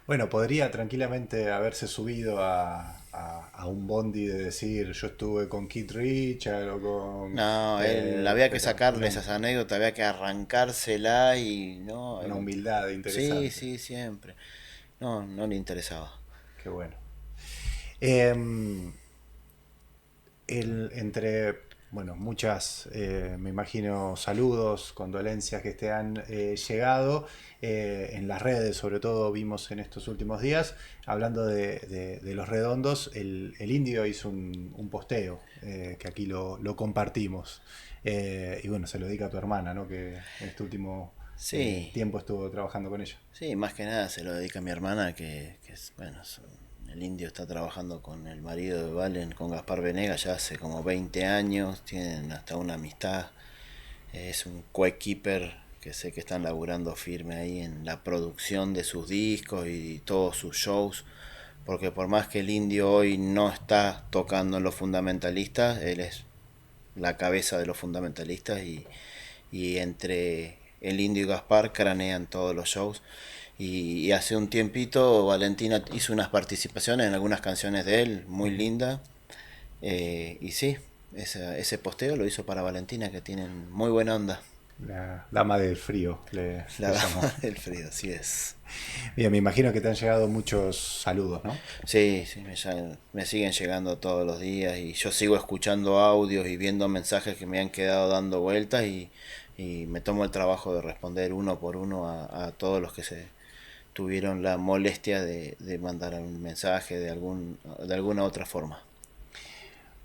Bueno, podría tranquilamente haberse subido a un bondi de decir yo estuve con Keith Richards o con... No, él había que pero sacarle una- esas anécdotas, había que arrancársela y no. Una humildad interesante. Sí, siempre. No le interesaba. Qué bueno. Entre, bueno, muchas, me imagino, saludos, condolencias que te han llegado. En las redes, sobre todo, vimos en estos últimos días, hablando de Los Redondos, el Indio hizo un posteo, que aquí lo compartimos. Y bueno, se lo dedica a tu hermana, ¿no? Que en este último Sí. tiempo estuvo trabajando con ella. Sí, más que nada se lo dedica a mi hermana, que es, bueno, el Indio está trabajando con el marido de Valen, con Gaspar Venegas, ya hace como 20 años, tienen hasta una amistad, es un coequiper que sé que están laburando firme ahí en la producción de sus discos y todos sus shows, porque por más que el Indio hoy no está tocando en los fundamentalistas, él es la cabeza de los fundamentalistas y entre el Indio y Gaspar cranean todos los shows. Y hace un tiempito Valentina hizo unas participaciones en algunas canciones de él, muy lindas. Y sí, ese posteo lo hizo para Valentina, que tienen muy buena onda. La dama del frío, La le llamó. dama del frío, así es. Bien, me imagino que te han llegado muchos saludos, ¿no? Sí, me siguen llegando todos los días y yo sigo escuchando audios y viendo mensajes que me han quedado dando vueltas y me tomo el trabajo de responder uno por uno a todos los que se tuvieron la molestia de mandar un mensaje de alguna otra forma.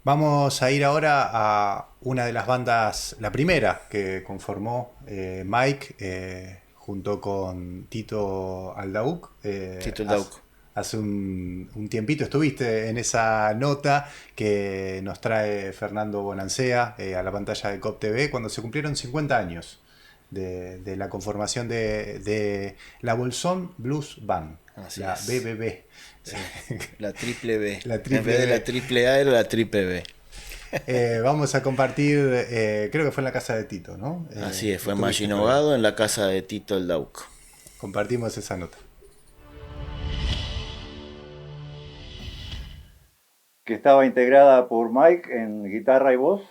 Vamos a ir ahora a una de las bandas, la primera que conformó Mike junto con Tito Aldauk. Tito Aldauk. Hace un tiempito estuviste en esa nota que nos trae Fernando Bonancea a la pantalla de COP TV cuando se cumplieron 50 años de la conformación de la Bolsón Blues Band, Así la es. BBB. Sí, la triple B. La triple En vez de B. la triple A era la triple B. Vamos a compartir, creo que fue en la casa de Tito, ¿no? Así es, fue en estuviste Machine por ahí. Ahogado, en la casa de Tito el Dauco. Compartimos esa nota. Que estaba integrada por Mike en guitarra y voz,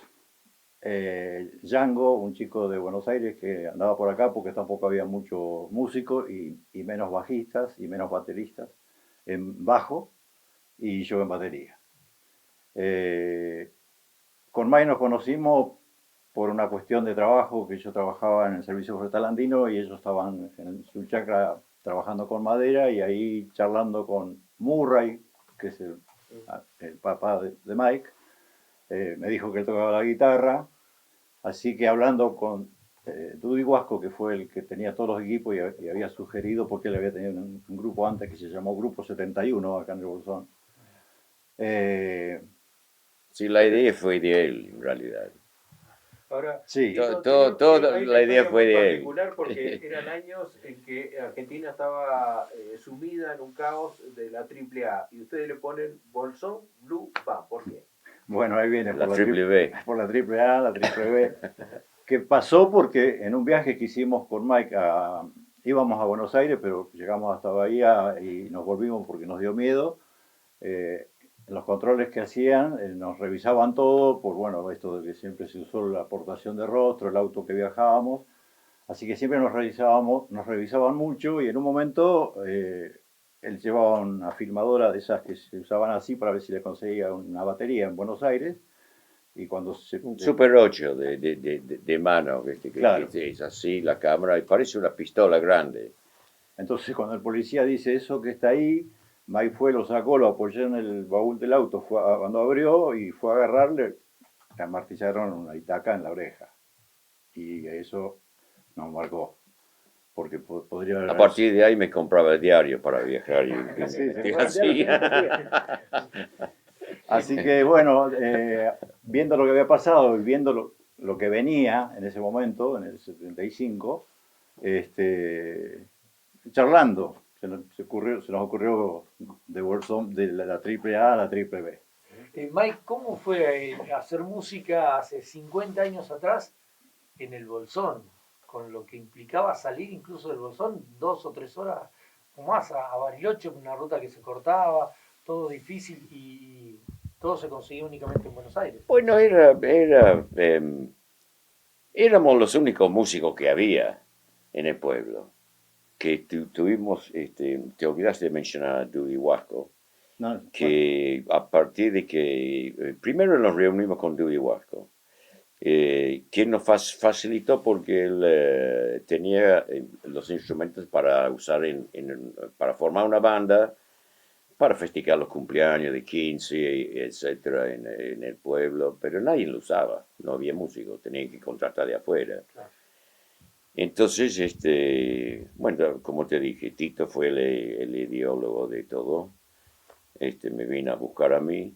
Django, un chico de Buenos Aires que andaba por acá porque tampoco había muchos músicos y menos bajistas y menos bateristas en bajo, y yo en batería. Con Mike nos conocimos por una cuestión de trabajo, que yo trabajaba en el Servicio Forestal Andino y ellos estaban en su chacra trabajando con madera, y ahí charlando con Murray, que es el papá de Mike, me dijo que él tocaba la guitarra, así que hablando con Dudy Huasco, que fue el que tenía todos los equipos y había sugerido, porque él había tenido un grupo antes que se llamó Grupo 71 acá en el Bolsón. Sí, la idea fue de él, en realidad. Ahora, Sí. Toda hay la una idea historia fue muy de él. particular porque eran años en que Argentina estaba sumida en un caos de la AAA y ustedes le ponen Bolsón Blue Band. ¿Por qué? Bueno, ahí viene La triple B. por la triple A, la triple B. Que pasó porque en un viaje que hicimos con Mike, íbamos a Buenos Aires, pero llegamos hasta Bahía y nos volvimos porque nos dio miedo. Los controles que hacían nos revisaban todo por, bueno, esto de que siempre se usó la aportación de rostro, el auto que viajábamos. Así que siempre nos revisaban mucho, y en un momento él llevaba una filmadora de esas que se usaban así para ver si le conseguía una batería en Buenos Aires. Y cuando Un Super 8 de mano, ¿viste? Claro. Que es así la cámara y parece una pistola grande. Entonces cuando el policía dice eso que está ahí, Mike fue, lo sacó, lo apoyó en el baúl del auto, cuando abrió y fue a agarrarle, le amartillaron una itaca en la oreja. Y eso nos marcó, porque podría haber... A partir de ahí me compraba el diario para viajar. Sí, Y se así. Así que bueno, viendo lo que había pasado y viendo lo que venía en ese momento, en el 75, charlando, se nos ocurrió de Bolsón, de la triple A a la triple B. Mike, ¿cómo fue hacer música hace 50 años atrás en el Bolsón? Con lo que implicaba salir incluso del Bolsón 2 o 3 horas o más a Bariloche, una ruta que se cortaba, todo difícil y todo se conseguía únicamente en Buenos Aires. Bueno, éramos los únicos músicos que había en el pueblo. Que tuvimos, te olvidaste de mencionar a Dudy Huasco, No, que a partir de que, primero nos reunimos con Dudy Huasco, que nos facilitó porque él tenía los instrumentos para usar para formar una banda, para festejar los cumpleaños de 15, etcétera, en el pueblo, pero nadie lo usaba, no había músicos, tenían que contratar de afuera. Claro. Entonces, bueno, como te dije, Tito fue el ideólogo de todo. Me vino a buscar a mí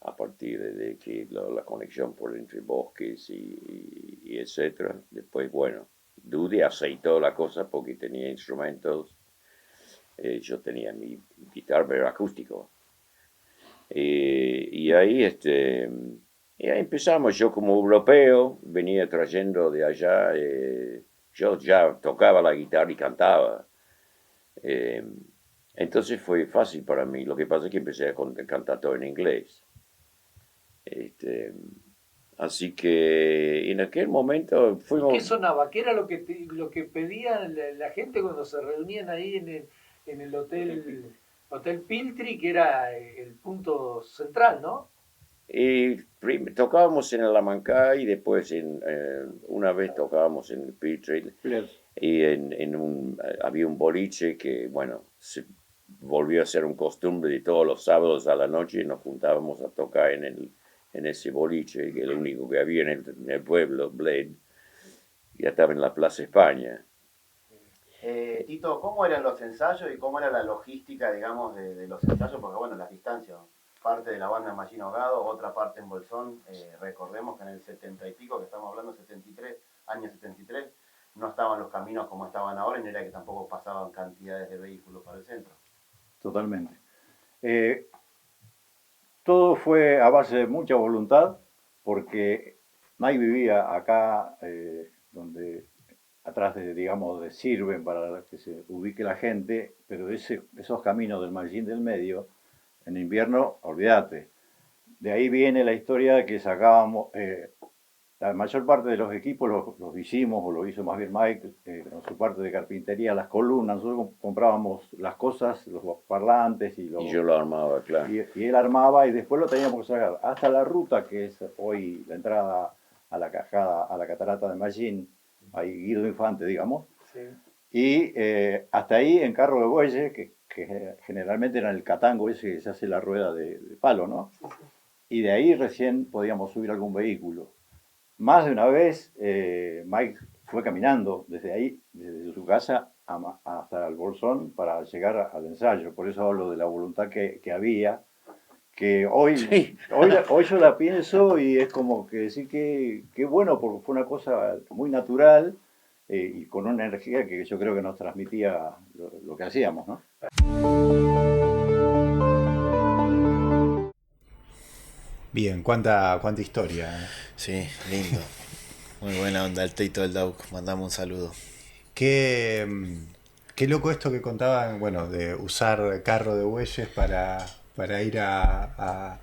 a partir de que la conexión por entre bosques y etcétera. Después, bueno, Dudy aceitó la cosa porque tenía instrumentos. Yo tenía mi guitarra, pero acústico. Y ahí, y ahí empezamos. Yo como europeo venía trayendo de allá. Yo ya tocaba la guitarra y cantaba. Entonces fue fácil para mí. Lo que pasa es que empecé a cantar todo en inglés. Así que en aquel momento fuimos... ¿Qué sonaba? ¿Qué era lo que pedían la gente cuando se reunían ahí en el Hotel Piltri, que era el punto central, ¿no? Y tocábamos en el Amancay y después una vez tocábamos en el Piltri y había un boliche que, bueno, se volvió a ser un costumbre de todos los sábados a la noche y nos juntábamos a tocar en ese boliche, que es el único que había en el pueblo, Blade, ya estaba en la Plaza España. Tito, ¿cómo eran los ensayos y cómo era la logística, digamos, de los ensayos? Porque, bueno, las distancias, parte de la banda en Machine Ahogado, otra parte en Bolsón, recordemos que en el 70 y pico, que estamos hablando 73, año 73, no estaban los caminos como estaban ahora, ni era que tampoco pasaban cantidades de vehículos para el centro. Totalmente. Todo fue a base de mucha voluntad, porque Mike vivía acá, donde atrás de, digamos, de Sirven para que se ubique la gente, pero esos caminos del Mallín del Medio, en invierno, olvídate. De ahí viene la historia de que sacábamos, la mayor parte de los equipos los hicimos, o lo hizo más bien Mike, con su parte de carpintería, las columnas. Nosotros comprábamos las cosas, los parlantes y yo lo armaba, claro. Y él armaba y después lo teníamos que sacar hasta la ruta, que es hoy la entrada a la cajada, a la catarata de Mallín, ahí Guido Infante, digamos. Sí. Y hasta ahí en carro de bueyes, que generalmente era el catango ese que se hace la rueda de palo, ¿no? Sí, sí. Y de ahí recién podíamos subir algún vehículo. Más de una vez Mike fue caminando desde ahí, desde su casa hasta el Bolsón para llegar al ensayo. Por eso hablo de la voluntad que había, que hoy yo la pienso y es como que decir que bueno, porque fue una cosa muy natural y con una energía que yo creo que nos transmitía lo que hacíamos, ¿no? Bien, cuánta historia. Sí, lindo. Muy buena onda el Tito del Dauc. Mandamos un saludo. Qué loco esto que contaban, bueno, de usar carro de bueyes para ir a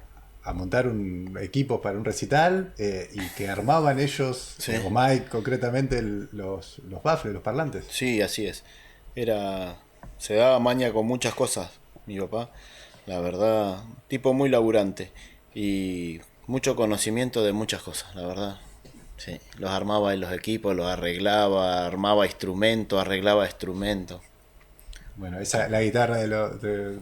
montar un equipo para un recital y que armaban ellos, Sí. o Mike concretamente, los baffles, los parlantes. Sí, así es. Se daba maña con muchas cosas, mi papá. La verdad, tipo muy laburante. Y mucho conocimiento de muchas cosas, la verdad. Sí, los armaba en los equipos, los arreglaba, armaba instrumentos, arreglaba instrumentos. Bueno, la guitarra de las Dire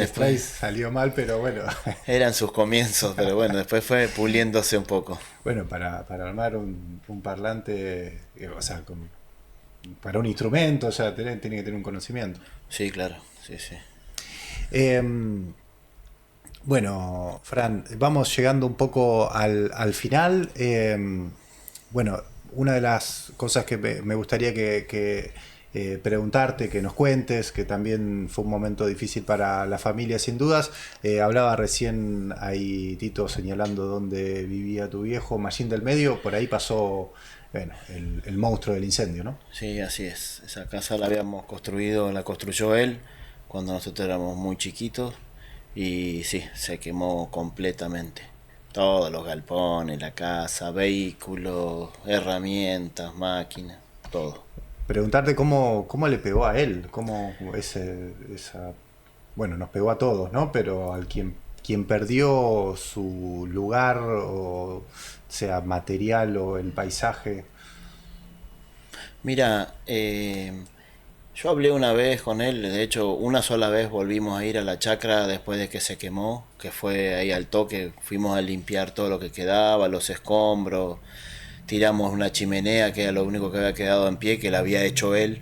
Straits salió mal, pero bueno. Eran sus comienzos, pero bueno, después fue puliéndose un poco. Bueno, para armar un parlante, o sea, para un instrumento, o sea, tiene que tener un conocimiento. Sí, claro, sí, sí. Bueno, Fran, vamos llegando un poco al final. Bueno, una de las cosas que me gustaría que preguntarte, que nos cuentes, que también fue un momento difícil para la familia, sin dudas. Hablaba recién ahí Tito señalando dónde vivía tu viejo, Mallín del Medio, por ahí pasó, bueno, el monstruo del incendio, ¿no? Sí, así es. Esa casa la construyó él cuando nosotros éramos muy chiquitos. Y sí, se quemó completamente. Todos los galpones, la casa, vehículos, herramientas, máquinas, todo. Preguntarte cómo le pegó a él, bueno, nos pegó a todos, ¿no? Pero al quien perdió su lugar, o sea material o el paisaje. Mira, yo hablé una vez con él, de hecho una sola vez volvimos a ir a la chacra después de que se quemó, que fue ahí al toque, fuimos a limpiar todo lo que quedaba, los escombros, tiramos una chimenea que era lo único que había quedado en pie, que la había hecho él,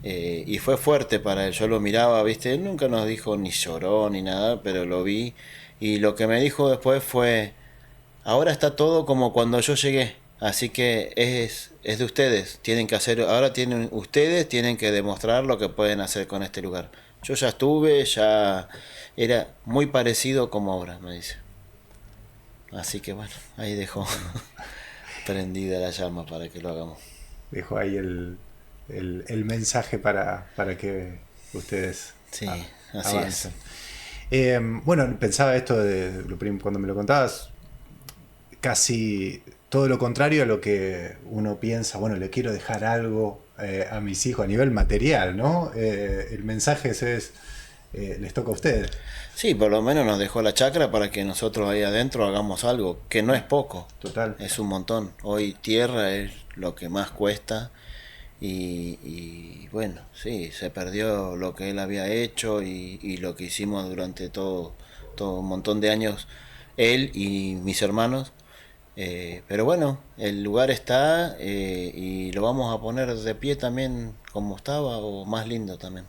y fue fuerte para él, yo lo miraba, viste, él nunca nos dijo ni lloró ni nada, pero lo vi, y lo que me dijo después fue, ahora está todo como cuando yo llegué. Así que es de ustedes, ustedes tienen que demostrar lo que pueden hacer con este lugar. Yo ya estuve, ya era muy parecido como ahora, me dice. Así que bueno, ahí dejó prendida la llama para que lo hagamos. Dejo ahí el mensaje para que ustedes sí, así avancen. Bueno, pensaba esto cuando me lo contabas, casi todo lo contrario a lo que uno piensa, bueno, le quiero dejar algo a mis hijos a nivel material, ¿no? El mensaje es les toca a ustedes. Sí, por lo menos nos dejó la chacra para que nosotros ahí adentro hagamos algo, que no es poco. Total. Es un montón. Hoy tierra es lo que más cuesta y bueno, sí, se perdió lo que él había hecho y lo que hicimos durante todo un montón de años, él y mis hermanos. Pero bueno, el lugar está y lo vamos a poner de pie también como estaba o más lindo también.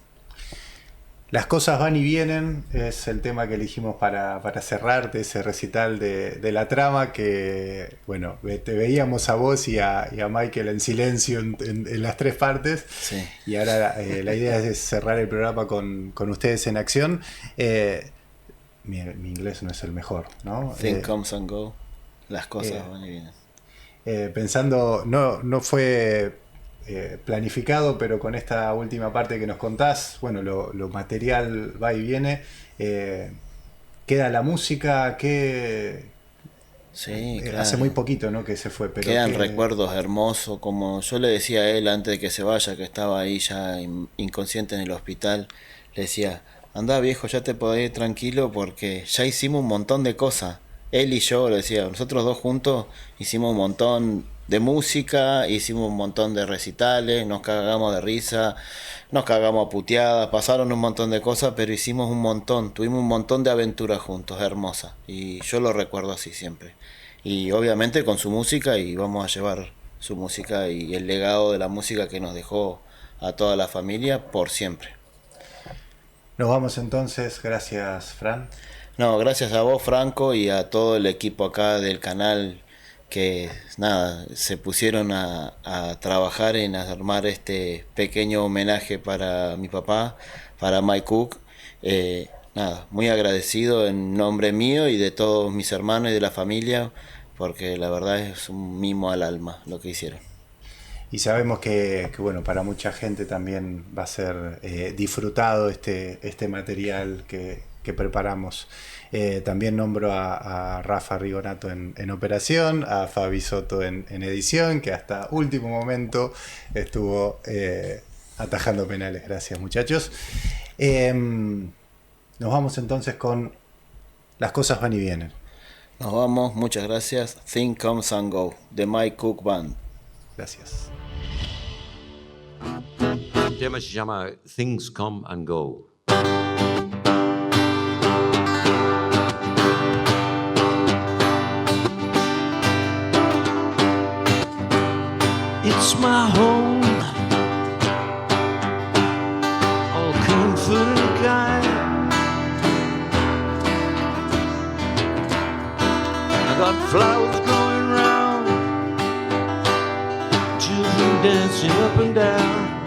Las cosas van y vienen, es el tema que elegimos para cerrar de ese recital de la trama, que bueno, te veíamos a vos y a Michael en silencio en las tres partes, sí. Y ahora la idea es cerrar el programa con ustedes en acción. Mi inglés no es el mejor, ¿no? Think comes and go. Las cosas van y vienen. Pensando, no fue planificado, pero con esta última parte que nos contás, bueno, lo material va y viene. Queda la música que Sí, claro. hace muy poquito, ¿no?, que se fue, pero Quedan recuerdos hermosos, como yo le decía a él antes de que se vaya, que estaba ahí ya inconsciente en el hospital, le decía, anda viejo, ya te podés ir tranquilo porque ya hicimos un montón de cosas. Él y yo, le decía, nosotros dos juntos hicimos un montón de música, hicimos un montón de recitales, nos cagamos de risa, nos cagamos a puteadas, pasaron un montón de cosas, pero hicimos un montón, tuvimos un montón de aventuras juntos, hermosas, y yo lo recuerdo así siempre. Y obviamente con su música, y vamos a llevar su música y el legado de la música que nos dejó a toda la familia por siempre. Nos vamos entonces, gracias Fran. No, gracias a vos, Franco, y a todo el equipo acá del canal que nada, se pusieron a trabajar en armar este pequeño homenaje para mi papá, para Mike Cook. Nada, muy agradecido en nombre mío y de todos mis hermanos y de la familia, porque la verdad es un mimo al alma lo que hicieron. Y sabemos que bueno, para mucha gente también va a ser disfrutado este material que preparamos. También nombro a Rafa Rigonato en operación, a Fabi Soto en edición, que hasta último momento estuvo atajando penales. Gracias, muchachos. Nos vamos entonces con Las cosas van y vienen. Nos vamos, muchas gracias. Things Come and Go, de Mike Cook Band. Gracias. El tema se llama Things Come and Go. It's my home, all comfort and kind. I got flowers growing round, children dancing up and down.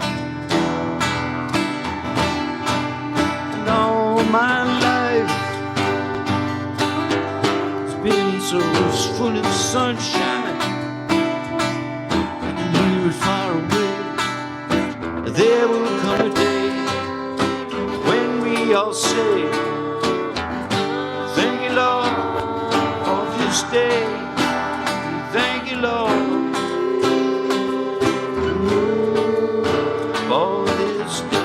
And all my life has been so full of sunshine. Far away, there will come a day when we all say, thank you, Lord, for this day. Thank you, Lord, for this day.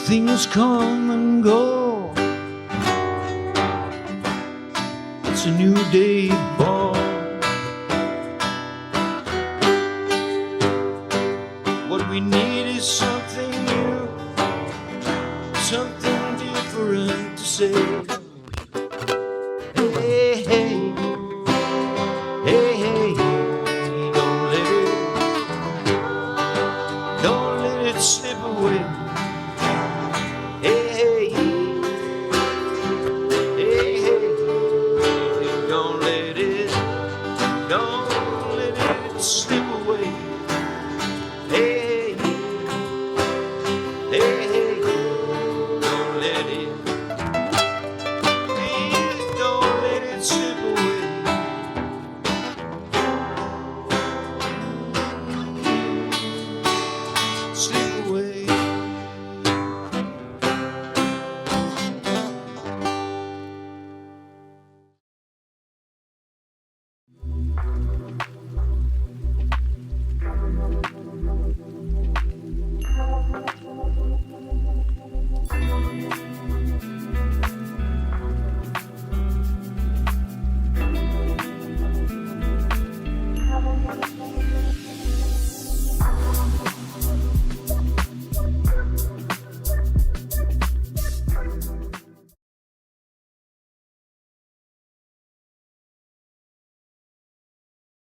Things come and go. It's a new day born. What we need is something new, something different to say. Hey, hey, hey, hey, don't let it slip away.